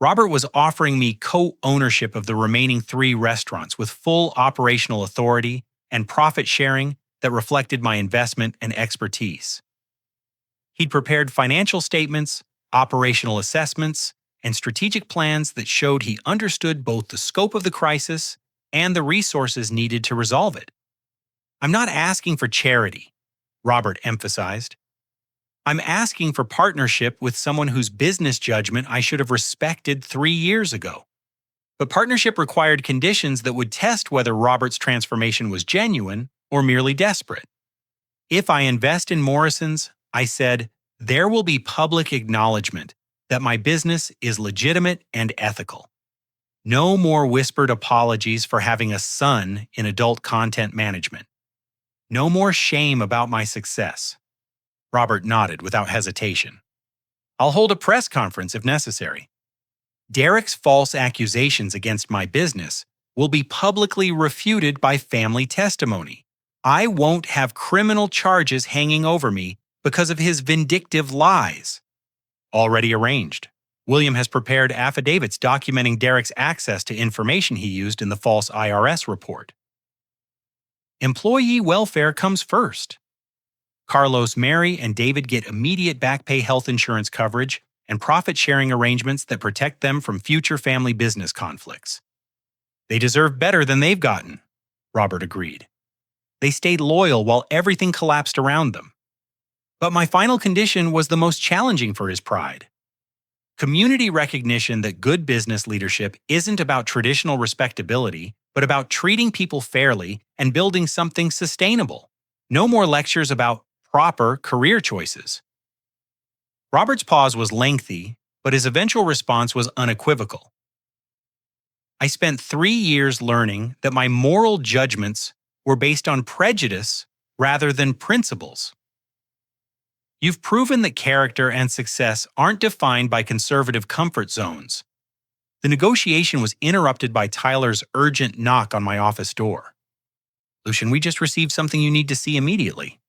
[SPEAKER 1] Robert was offering me co-ownership of the remaining 3 restaurants with full operational authority and profit sharing that reflected my investment and expertise. He'd prepared financial statements, operational assessments, and strategic plans that showed he understood both the scope of the crisis and the resources needed to resolve it. I'm not asking for charity, Robert emphasized. I'm asking for partnership with someone whose business judgment I should have respected 3 years ago. But partnership required conditions that would test whether Robert's transformation was genuine or merely desperate. If I invest in Morrison's, I said, there will be public acknowledgement that my business is legitimate and ethical. No more whispered apologies for having a son in adult content management. No more shame about my success. Robert nodded without hesitation. I'll hold a press conference if necessary. Derek's false accusations against my business will be publicly refuted by family testimony. I won't have criminal charges hanging over me because of his vindictive lies. Already arranged. William has prepared affidavits documenting Derek's access to information he used in the false IRS report. Employee welfare comes first. Carlos, Mary, and David get immediate back pay health insurance coverage and profit-sharing arrangements that protect them from future family business conflicts. They deserve better than they've gotten, Robert agreed. They stayed loyal while everything collapsed around them. But my final condition was the most challenging for his pride. Community recognition that good business leadership isn't about traditional respectability, but about treating people fairly and building something sustainable. No more lectures about proper career choices. Robert's pause was lengthy, but his eventual response was unequivocal. I spent 3 years learning that my moral judgments were based on prejudice rather than principles. You've proven that character and success aren't defined by conservative comfort zones. The negotiation was interrupted by Tyler's urgent knock on my office door. Lucian, we just received something you need to see immediately.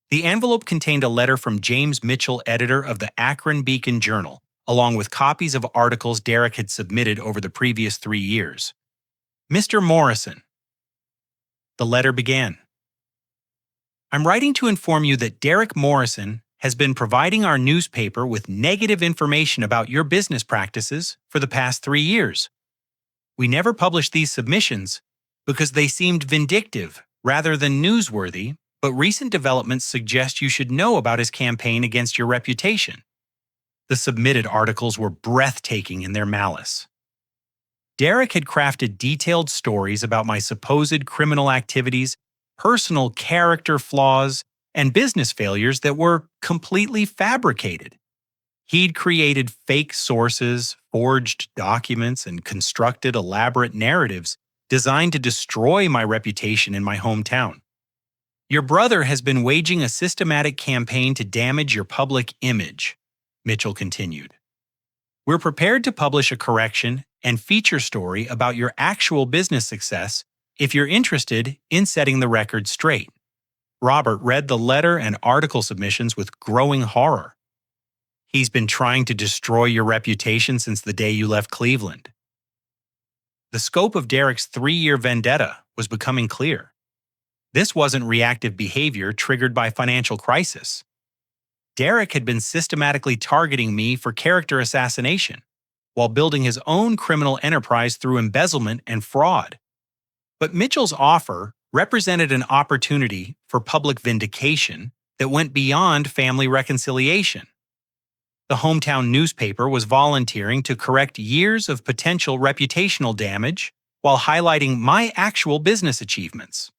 [SPEAKER 1] The envelope contained a letter from James Mitchell, editor of the Akron Beacon Journal, along with copies of articles Derek had submitted over the previous 3 years. Mr. Morrison. The letter began. I'm writing to inform you that Derek Morrison has been providing our newspaper with negative information about your business practices for the past 3 years. We never published these submissions because they seemed vindictive rather than newsworthy, but recent developments suggest you should know about his campaign against your reputation. The submitted articles were breathtaking in their malice. Derek had crafted detailed stories about my supposed criminal activities, personal character flaws, and business failures that were completely fabricated. He'd created fake sources, forged documents, and constructed elaborate narratives designed to destroy my reputation in my hometown. Your brother has been waging a systematic campaign to damage your public image, Mitchell continued. We're prepared to publish a correction and feature story about your actual business success if you're interested in setting the record straight. Robert read the letter and article submissions with growing horror. He's been trying to destroy your reputation since the day you left Cleveland. The scope of Derek's 3-year vendetta was becoming clear. This wasn't reactive behavior triggered by financial crisis. Derek had been systematically targeting me for character assassination, while building his own criminal enterprise through embezzlement and fraud. But Mitchell's offer represented an opportunity for public vindication that went beyond family reconciliation. The hometown newspaper was volunteering to correct years of potential reputational damage while highlighting my actual business achievements.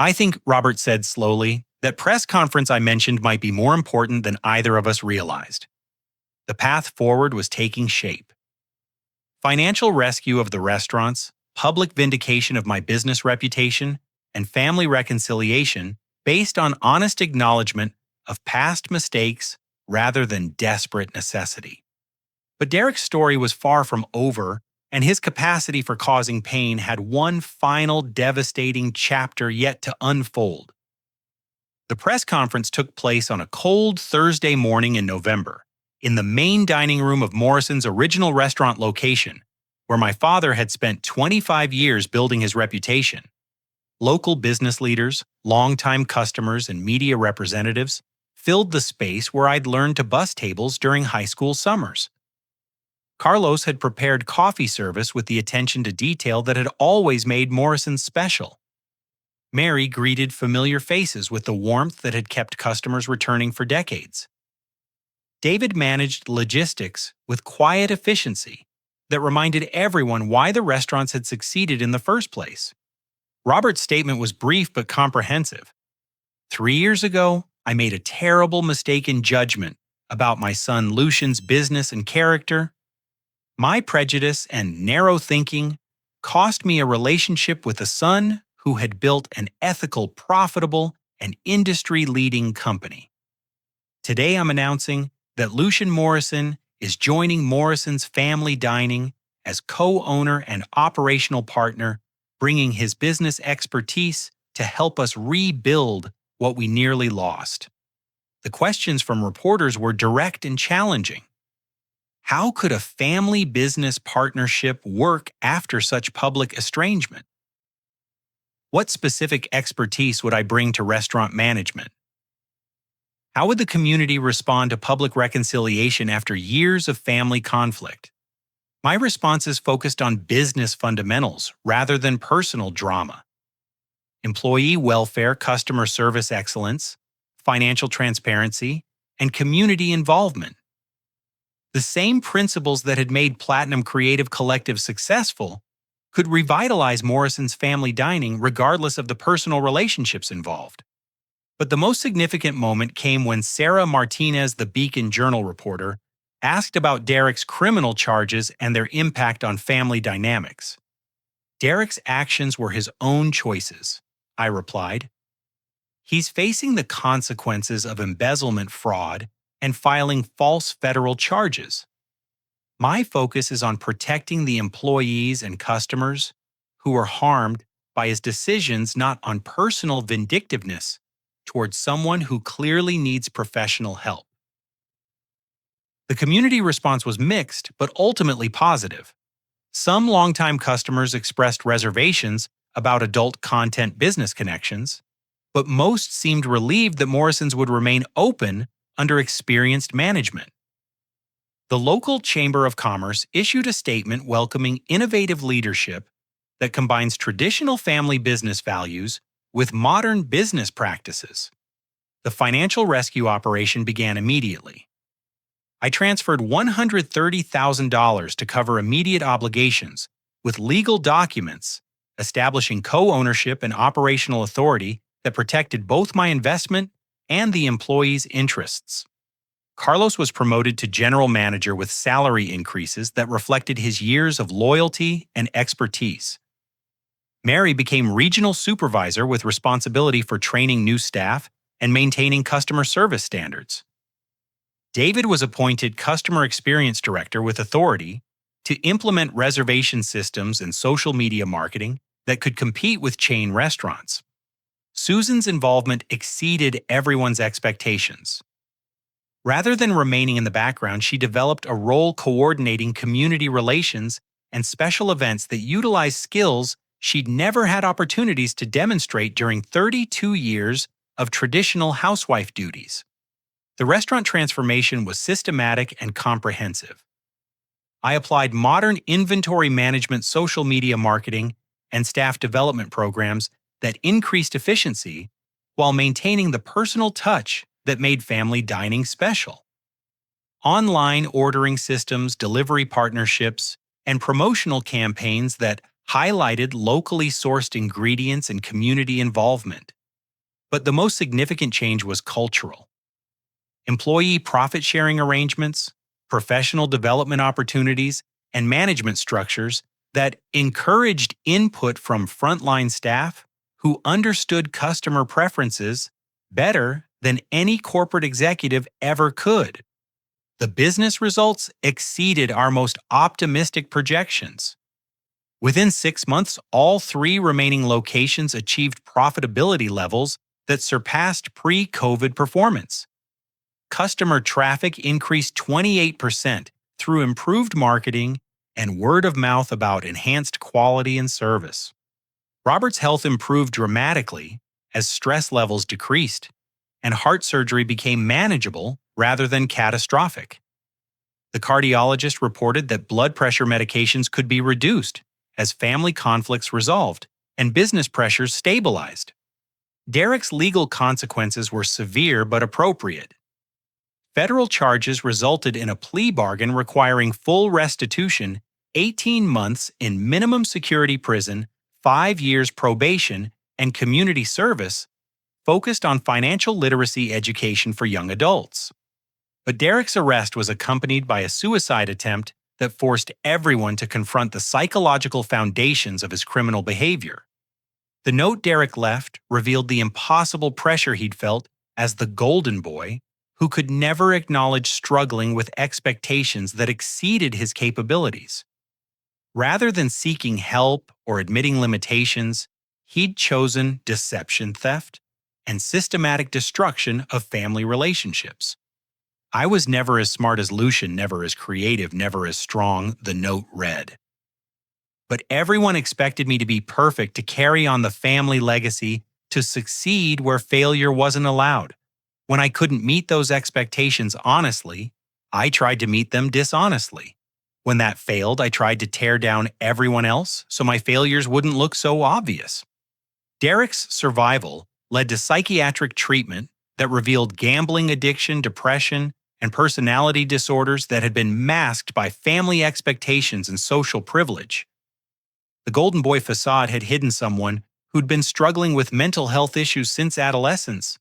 [SPEAKER 1] I think, Robert said slowly, that press conference I mentioned might be more important than either of us realized. The path forward was taking shape. Financial rescue of the restaurants, public vindication of my business reputation, and family reconciliation based on honest acknowledgement of past mistakes rather than desperate necessity. But Derek's story was far from over, and his capacity for causing pain had one final devastating chapter yet to unfold. The press conference took place on a cold Thursday morning in November, in the main dining room of Morrison's original restaurant location, where my father had spent 25 years building his reputation. Local business leaders, longtime customers, and media representatives filled the space where I'd learned to bus tables during high school summers. Carlos had prepared coffee service with the attention to detail that had always made Morrison special. Mary greeted familiar faces with the warmth that had kept customers returning for decades. David managed logistics with quiet efficiency that reminded everyone why the restaurants had succeeded in the first place. Robert's statement was brief but comprehensive. 3 years ago, I made a terrible mistake in judgment about my son Lucian's business and character. My prejudice and narrow thinking cost me a relationship with a son who had built an ethical, profitable, and industry-leading company. Today I'm announcing that Lucian Morrison is joining Morrison's Family Dining as co-owner and operational partner, bringing his business expertise to help us rebuild what we nearly lost. The questions from reporters were direct and challenging. How could a family business partnership work after such public estrangement? What specific expertise would I bring to restaurant management? How would the community respond to public reconciliation after years of family conflict? My responses focused on business fundamentals rather than personal drama. Employee welfare, customer service excellence, financial transparency, and community involvement. The same principles that had made Platinum Creative Collective successful could revitalize Morrison's Family Dining regardless of the personal relationships involved. But the most significant moment came when Sarah Martinez, the Beacon Journal reporter, asked about Derek's criminal charges and their impact on family dynamics. Derek's actions were his own choices, I replied. He's facing the consequences of embezzlement fraud and filing false federal charges. My focus is on protecting the employees and customers who were harmed by his decisions, not on personal vindictiveness towards someone who clearly needs professional help. The community response was mixed, but ultimately positive. Some longtime customers expressed reservations about adult content business connections, but most seemed relieved that Morrison's would remain open under experienced management. The local Chamber of Commerce issued a statement welcoming innovative leadership that combines traditional family business values with modern business practices. The financial rescue operation began immediately. I transferred $130,000 to cover immediate obligations with legal documents establishing co-ownership and operational authority that protected both my investment and the employees' interests. Carlos was promoted to general manager with salary increases that reflected his years of loyalty and expertise. Mary became regional supervisor with responsibility for training new staff and maintaining customer service standards. David was appointed customer experience director with authority to implement reservation systems and social media marketing that could compete with chain restaurants. Susan's involvement exceeded everyone's expectations. Rather than remaining in the background, she developed a role coordinating community relations and special events that utilized skills she'd never had opportunities to demonstrate during 32 years of traditional housewife duties. The restaurant transformation was systematic and comprehensive. I applied modern inventory management, social media marketing, and staff development programs that increased efficiency while maintaining the personal touch that made family dining special. Online ordering systems, delivery partnerships, and promotional campaigns that highlighted locally sourced ingredients and community involvement. But the most significant change was cultural. Employee profit-sharing arrangements, professional development opportunities, and management structures that encouraged input from frontline staff who understood customer preferences better than any corporate executive ever could. The business results exceeded our most optimistic projections. Within 6 months, all three remaining locations achieved profitability levels that surpassed pre-COVID performance. Customer traffic increased 28% through improved marketing and word of mouth about enhanced quality and service. Robert's health improved dramatically as stress levels decreased, and heart surgery became manageable rather than catastrophic. The cardiologist reported that blood pressure medications could be reduced as family conflicts resolved and business pressures stabilized. Derek's legal consequences were severe but appropriate. Federal charges resulted in a plea bargain requiring full restitution, 18 months in minimum security prison, 5 years probation, and community service, focused on financial literacy education for young adults. But Derek's arrest was accompanied by a suicide attempt that forced everyone to confront the psychological foundations of his criminal behavior. The note Derek left revealed the impossible pressure he'd felt as the golden boy who could never acknowledge struggling with expectations that exceeded his capabilities. Rather than seeking help or admitting limitations, he'd chosen deception, theft, and systematic destruction of family relationships. "I was never as smart as Lucian, never as creative, never as strong," the note read. "But everyone expected me to be perfect, to carry on the family legacy, to succeed where failure wasn't allowed. When I couldn't meet those expectations honestly, I tried to meet them dishonestly. When that failed, I tried to tear down everyone else so my failures wouldn't look so obvious." Derek's survival led to psychiatric treatment that revealed gambling addiction, depression, and personality disorders that had been masked by family expectations and social privilege. The Golden Boy facade had hidden someone who'd been struggling with mental health issues since adolescence,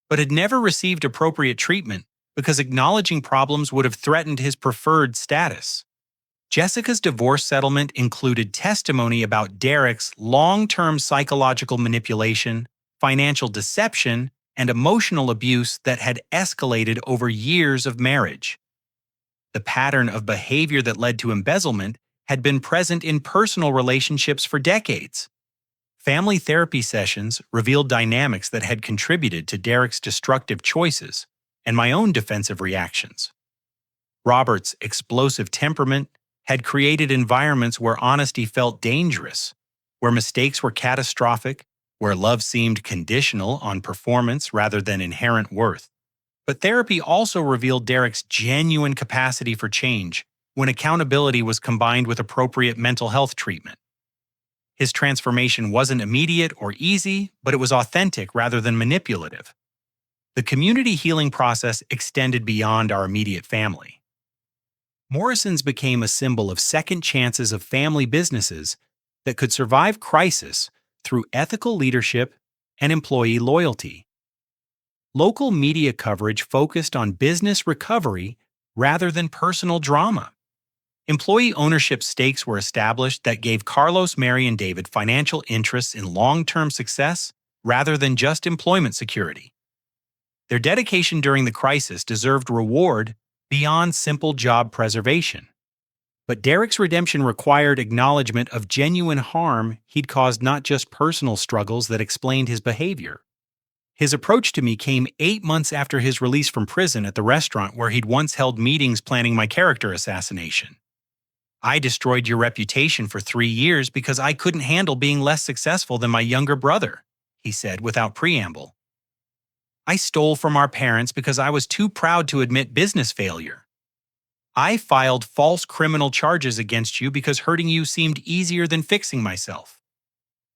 [SPEAKER 1] but had never received appropriate treatment because acknowledging problems would have threatened his preferred status. Jessica's divorce settlement included testimony about Derek's long-term psychological manipulation, financial deception, and emotional abuse that had escalated over years of marriage. The pattern of behavior that led to embezzlement had been present in personal relationships for decades. Family therapy sessions revealed dynamics that had contributed to Derek's destructive choices and my own defensive reactions. Robert's explosive temperament had created environments where honesty felt dangerous, where mistakes were catastrophic, where love seemed conditional on performance rather than inherent worth. But therapy also revealed Derek's genuine capacity for change when accountability was combined with appropriate mental health treatment. His transformation wasn't immediate or easy, but it was authentic rather than manipulative. The community healing process extended beyond our immediate family. Morrison's became a symbol of second chances of family businesses that could survive crisis through ethical leadership and employee loyalty. Local media coverage focused on business recovery rather than personal drama. Employee ownership stakes were established that gave Carlos, Mary, and David financial interests in long-term success rather than just employment security. Their dedication during the crisis deserved reward beyond simple job preservation. But Derek's redemption required acknowledgement of genuine harm he'd caused, not just personal struggles that explained his behavior. His approach to me came 8 months after his release from prison at the restaurant where he'd once held meetings planning my character assassination. "I destroyed your reputation for 3 years because I couldn't handle being less successful than my younger brother," he said without preamble. "I stole from our parents because I was too proud to admit business failure. I filed false criminal charges against you because hurting you seemed easier than fixing myself."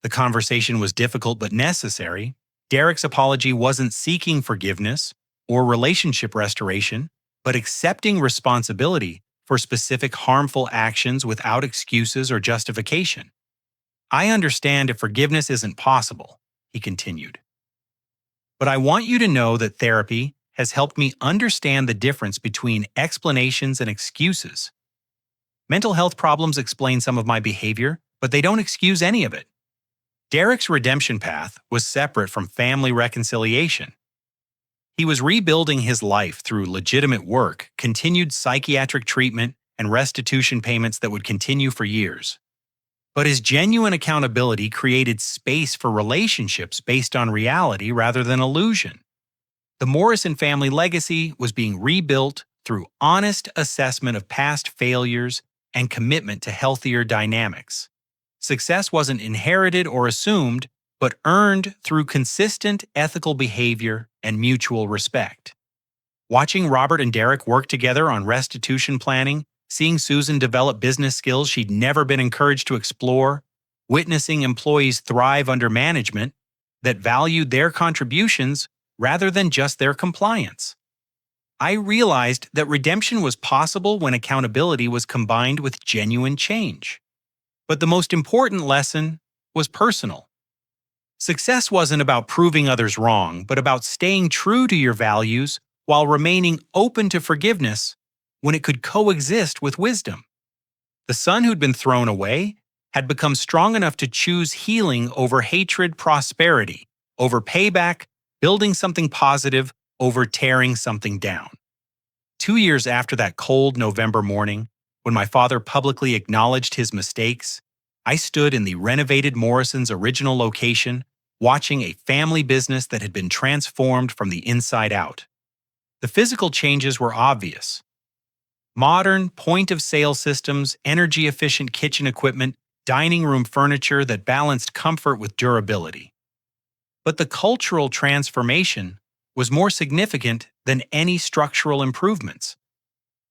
[SPEAKER 1] The conversation was difficult but necessary. Derek's apology wasn't seeking forgiveness or relationship restoration, but accepting responsibility for specific harmful actions without excuses or justification. "I understand if forgiveness isn't possible," he continued. "But I want you to know that therapy has helped me understand the difference between explanations and excuses. Mental health problems explain some of my behavior, but they don't excuse any of it. Derek's redemption path was separate from family reconciliation. He was rebuilding his life through legitimate work, continued psychiatric treatment, and restitution payments that would continue for years. But his genuine accountability created space for relationships based on reality rather than illusion. The Morrison family legacy was being rebuilt through honest assessment of past failures and commitment to healthier dynamics. Success wasn't inherited or assumed, but earned through consistent ethical behavior and mutual respect. Watching Robert and Derek work together on restitution planning, seeing Susan develop business skills she'd never been encouraged to explore, witnessing employees thrive under management that valued their contributions rather than just their compliance. I realized that redemption was possible when accountability was combined with genuine change. But the most important lesson was personal. Success wasn't about proving others wrong, but about staying true to your values while remaining open to forgiveness when it could coexist with wisdom. The son who'd been thrown away had become strong enough to choose healing over hatred, prosperity, over payback, building something positive over tearing something down. 2 years after that cold November morning, when my father publicly acknowledged his mistakes, I stood in the renovated Morrison's original location, watching a family business that had been transformed from the inside out. The physical changes were obvious. Modern, point-of-sale systems, energy-efficient kitchen equipment, dining room furniture that balanced comfort with durability. But the cultural transformation was more significant than any structural improvements.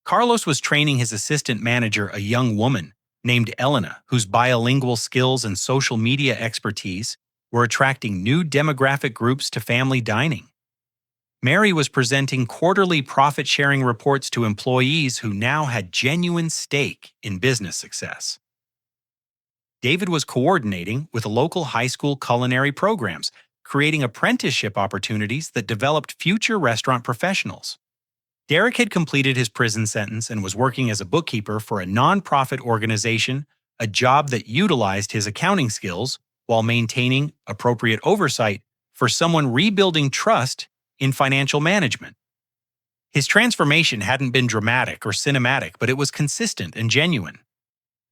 [SPEAKER 1] Carlos was training his assistant manager, a young woman named Elena, whose bilingual skills and social media expertise were attracting new demographic groups to family dining. Mary was presenting quarterly profit-sharing reports to employees who now had genuine stake in business success. David was coordinating with local high school culinary programs, creating apprenticeship opportunities that developed future restaurant professionals. Derek had completed his prison sentence and was working as a bookkeeper for a nonprofit organization, a job that utilized his accounting skills while maintaining appropriate oversight for someone rebuilding trust in financial management. His transformation hadn't been dramatic or cinematic, but it was consistent and genuine.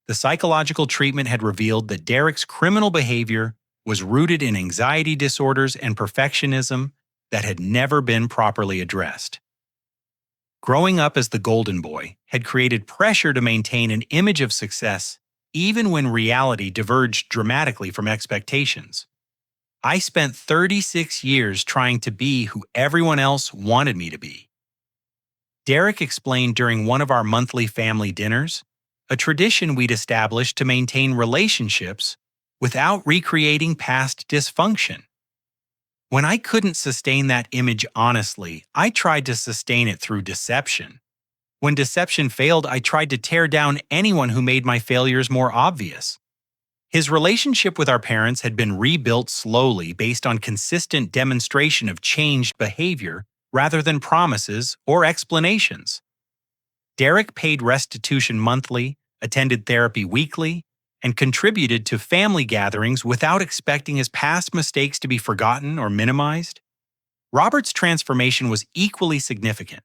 [SPEAKER 1] The psychological treatment had revealed that Derek's criminal behavior was rooted in anxiety disorders and perfectionism that had never been properly addressed. Growing up as the golden boy had created pressure to maintain an image of success even when reality diverged dramatically from expectations. I spent 36 years trying to be who everyone else wanted me to be. Derek explained during one of our monthly family dinners, a tradition we'd established to maintain relationships without recreating past dysfunction. When I couldn't sustain that image honestly, I tried to sustain it through deception. When deception failed, I tried to tear down anyone who made my failures more obvious. His relationship with our parents had been rebuilt slowly based on consistent demonstration of changed behavior rather than promises or explanations. Derek paid restitution monthly, attended therapy weekly, and contributed to family gatherings without expecting his past mistakes to be forgotten or minimized. Robert's transformation was equally significant.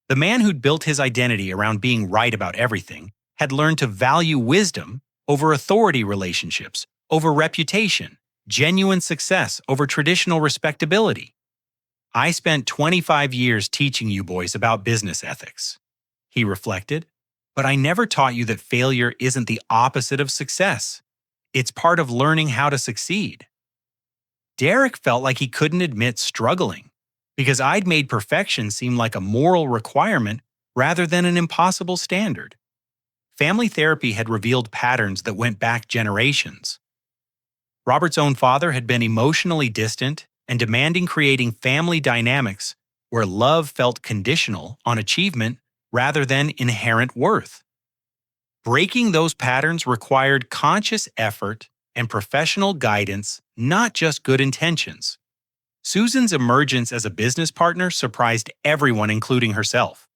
[SPEAKER 1] The man who'd built his identity around being right about everything had learned to value wisdom over authority relationships, over reputation, genuine success over traditional respectability. I spent 25 years teaching you boys about business ethics, he reflected, but I never taught you that failure isn't the opposite of success. It's part of learning how to succeed. Derek felt like he couldn't admit struggling because I'd made perfection seem like a moral requirement rather than an impossible standard. Family therapy had revealed patterns that went back generations. Robert's own father had been emotionally distant and demanding, creating family dynamics where love felt conditional on achievement rather than inherent worth. Breaking those patterns required conscious effort and professional guidance, not just good intentions. Susan's emergence as a business partner surprised everyone, including herself.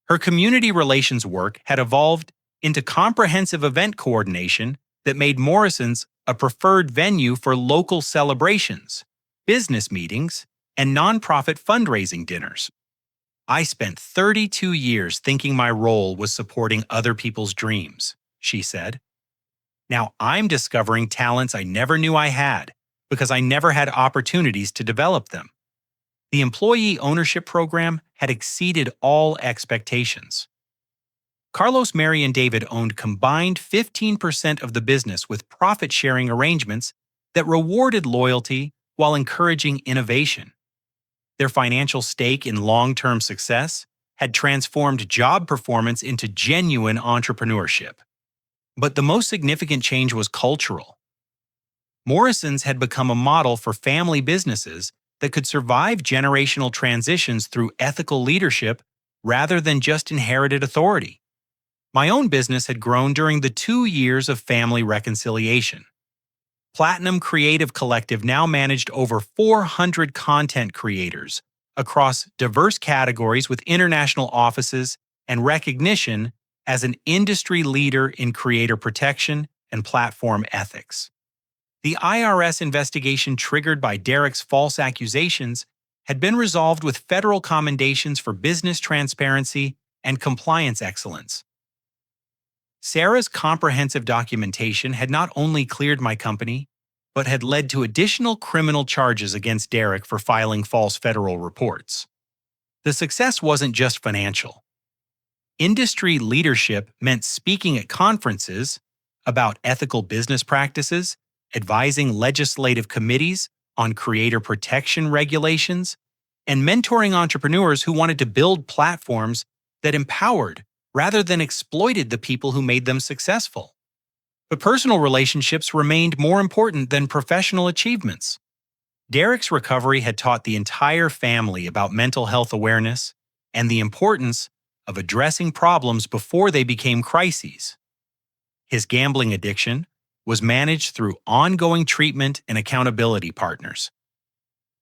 [SPEAKER 1] Her community relations work had evolved into comprehensive event coordination that made Morrison's a preferred venue for local celebrations, business meetings, and nonprofit fundraising dinners. I spent 32 years thinking my role was supporting other people's dreams, she said. Now I'm discovering talents I never knew I had because I never had opportunities to develop them. The employee ownership program had exceeded all expectations. Carlos, Mary, and David owned combined 15% of the business with profit-sharing arrangements that rewarded loyalty while encouraging innovation. Their financial stake in long-term success had transformed job performance into genuine entrepreneurship. But the most significant change was cultural. Morrison's had become a model for family businesses that could survive generational transitions through ethical leadership rather than just inherited authority. My own business had grown during the 2 years of family reconciliation. Platinum Creative Collective now managed over 400 content creators across diverse categories with international offices and recognition as an industry leader in creator protection and platform ethics. The IRS investigation triggered by Derek's false accusations had been resolved with federal commendations for business transparency and compliance excellence. Sarah's comprehensive documentation had not only cleared my company, but had led to additional criminal charges against Derek for filing false federal reports. The success wasn't just financial. Industry leadership meant speaking at conferences about ethical business practices, advising legislative committees on creator protection regulations, and mentoring entrepreneurs who wanted to build platforms that empowered rather than exploited the people who made them successful. But personal relationships remained more important than professional achievements. Derek's recovery had taught the entire family about mental health awareness and the importance of addressing problems before they became crises. His gambling addiction was managed through ongoing treatment and accountability partners.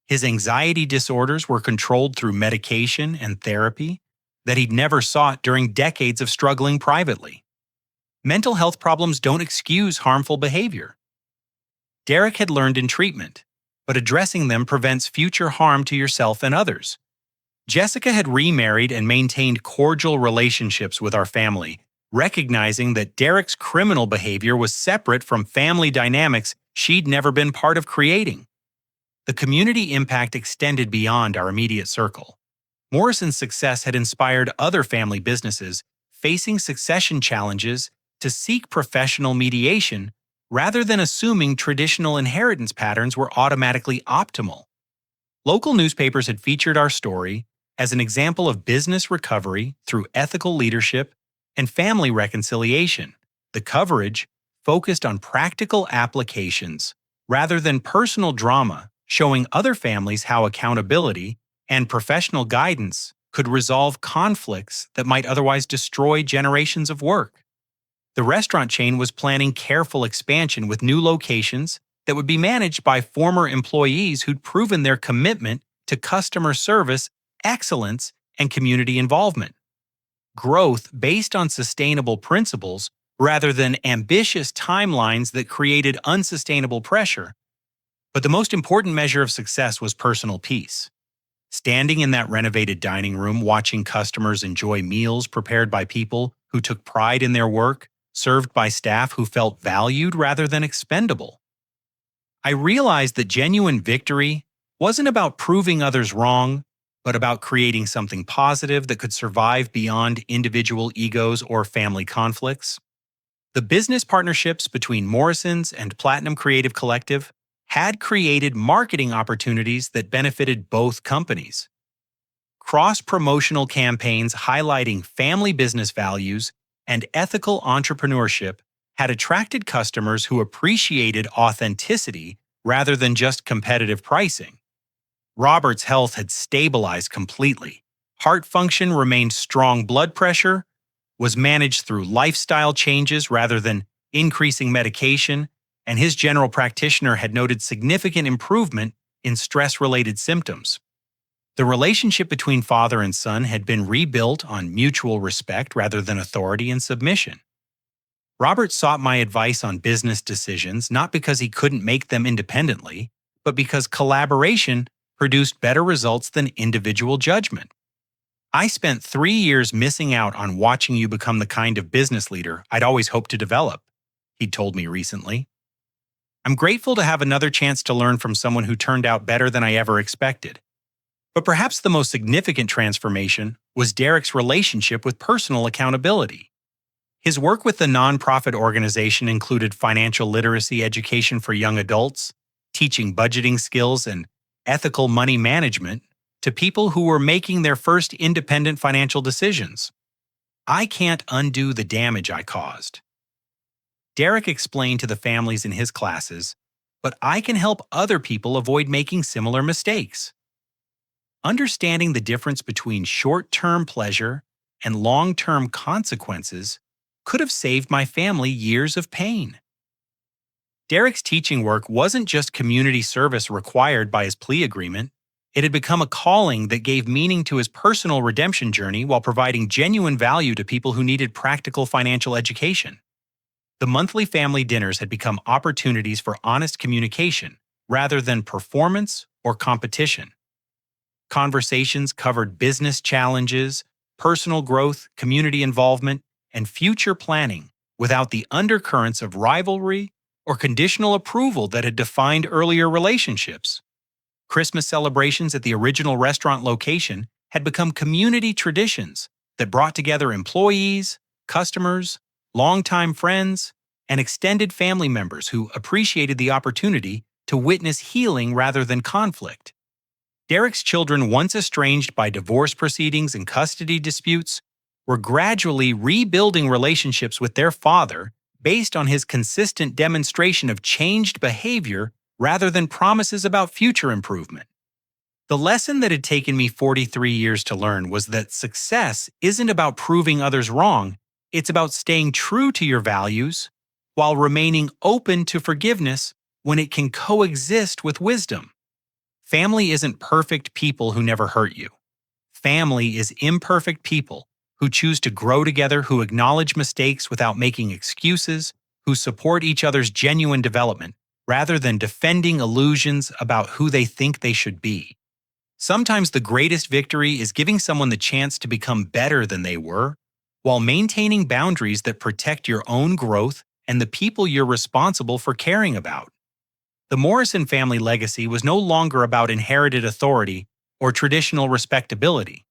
[SPEAKER 1] His anxiety disorders were controlled through medication and therapy that he'd never sought during decades of struggling privately. Mental health problems don't excuse harmful behavior. Derek had learned in treatment, but addressing them prevents future harm to yourself and others. Jessica had remarried and maintained cordial relationships with our family, recognizing that Derek's criminal behavior was separate from family dynamics she'd never been part of creating. The community impact extended beyond our immediate circle. Morrison's success had inspired other family businesses facing succession challenges to seek professional mediation rather than assuming traditional inheritance patterns were automatically optimal. Local newspapers had featured our story as an example of business recovery through ethical leadership and family reconciliation. The coverage focused on practical applications rather than personal drama, showing other families how accountability and professional guidance could resolve conflicts that might otherwise destroy generations of work. The restaurant chain was planning careful expansion with new locations that would be managed by former employees who'd proven their commitment to customer service, excellence, and community involvement. Growth based on sustainable principles rather than ambitious timelines that created unsustainable pressure. But the most important measure of success was personal peace. Standing in that renovated dining room, watching customers enjoy meals prepared by people who took pride in their work, served by staff who felt valued rather than expendable. I realized that genuine victory wasn't about proving others wrong, but about creating something positive that could survive beyond individual egos or family conflicts. The business partnerships between Morrison's and Platinum Creative Collective had created marketing opportunities that benefited both companies. Cross-promotional campaigns highlighting family business values and ethical entrepreneurship had attracted customers who appreciated authenticity rather than just competitive pricing. Robert's health had stabilized completely. Heart function remained strong. Blood pressure was managed through lifestyle changes rather than increasing medication, and his general practitioner had noted significant improvement in stress-related symptoms. The relationship between father and son had been rebuilt on mutual respect rather than authority and submission. Robert sought my advice on business decisions not because he couldn't make them independently, but because collaboration produced better results than individual judgment. I spent 3 years missing out on watching you become the kind of business leader I'd always hoped to develop, he told me recently. I'm grateful to have another chance to learn from someone who turned out better than I ever expected. But perhaps the most significant transformation was Derek's relationship with personal accountability. His work with the nonprofit organization included financial literacy education for young adults, teaching budgeting skills and ethical money management to people who were making their first independent financial decisions. I can't undo the damage I caused. Derek explained to the families in his classes, but I can help other people avoid making similar mistakes. Understanding the difference between short-term pleasure and long-term consequences could have saved my family years of pain. Derek's teaching work wasn't just community service required by his plea agreement. It had become a calling that gave meaning to his personal redemption journey while providing genuine value to people who needed practical financial education. The monthly family dinners had become opportunities for honest communication rather than performance or competition. Conversations covered business challenges, personal growth, community involvement, and future planning without the undercurrents of rivalry or conditional approval that had defined earlier relationships. Christmas celebrations at the original restaurant location had become community traditions that brought together employees, customers, longtime friends, and extended family members who appreciated the opportunity to witness healing rather than conflict. Derek's children, once estranged by divorce proceedings and custody disputes, were gradually rebuilding relationships with their father based on his consistent demonstration of changed behavior rather than promises about future improvement. The lesson that had taken me 43 years to learn was that success isn't about proving others wrong, it's about staying true to your values while remaining open to forgiveness when it can coexist with wisdom. Family isn't perfect people who never hurt you. Family is imperfect people who choose to grow together, who acknowledge mistakes without making excuses, who support each other's genuine development, rather than defending illusions about who they think they should be. Sometimes the greatest victory is giving someone the chance to become better than they were, while maintaining boundaries that protect your own growth and the people you're responsible for caring about. The Morrison family legacy was no longer about inherited authority or traditional respectability.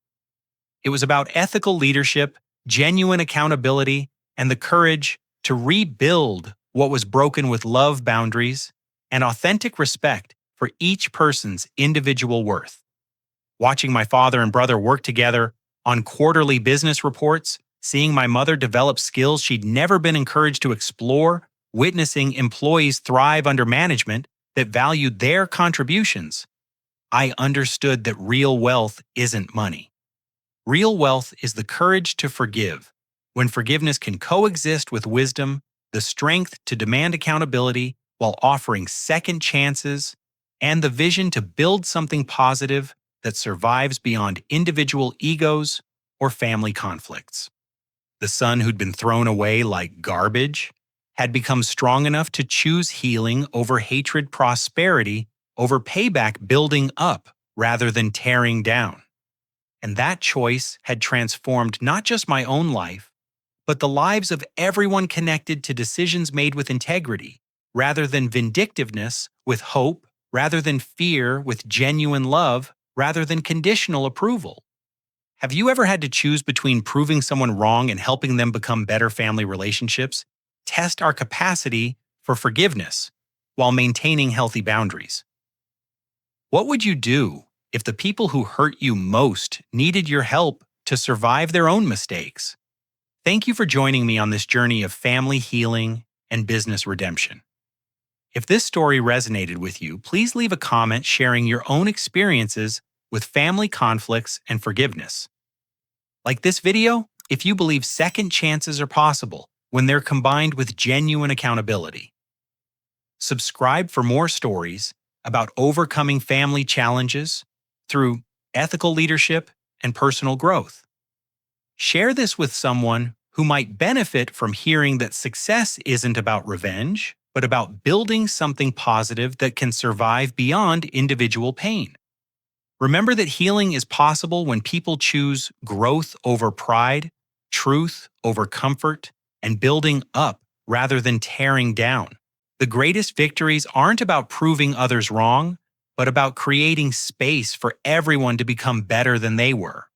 [SPEAKER 1] It was about ethical leadership, genuine accountability, and the courage to rebuild what was broken with love boundaries and authentic respect for each person's individual worth. Watching my father and brother work together on quarterly business reports, seeing my mother develop skills she'd never been encouraged to explore, witnessing employees thrive under management that valued their contributions, I understood that real wealth isn't money. Real wealth is the courage to forgive, when forgiveness can coexist with wisdom, the strength to demand accountability while offering second chances, and the vision to build something positive that survives beyond individual egos or family conflicts. The son who'd been thrown away like garbage had become strong enough to choose healing over hatred, prosperity over payback, building up rather than tearing down. And that choice had transformed not just my own life, but the lives of everyone connected to decisions made with integrity, rather than vindictiveness with hope, rather than fear with genuine love, rather than conditional approval. Have you ever had to choose between proving someone wrong and helping them become better family relationships? Test our capacity for forgiveness while maintaining healthy boundaries. What would you do if the people who hurt you most needed your help to survive their own mistakes? Thank you for joining me on this journey of family healing and business redemption. If this story resonated with you, please leave a comment sharing your own experiences with family conflicts and forgiveness. Like this video, if you believe second chances are possible when they're combined with genuine accountability. Subscribe for more stories about overcoming family challenges through ethical leadership and personal growth. Share this with someone who might benefit from hearing that success isn't about revenge, but about building something positive that can survive beyond individual pain. Remember that healing is possible when people choose growth over pride, truth over comfort, and building up rather than tearing down. The greatest victories aren't about proving others wrong, but about creating space for everyone to become better than they were.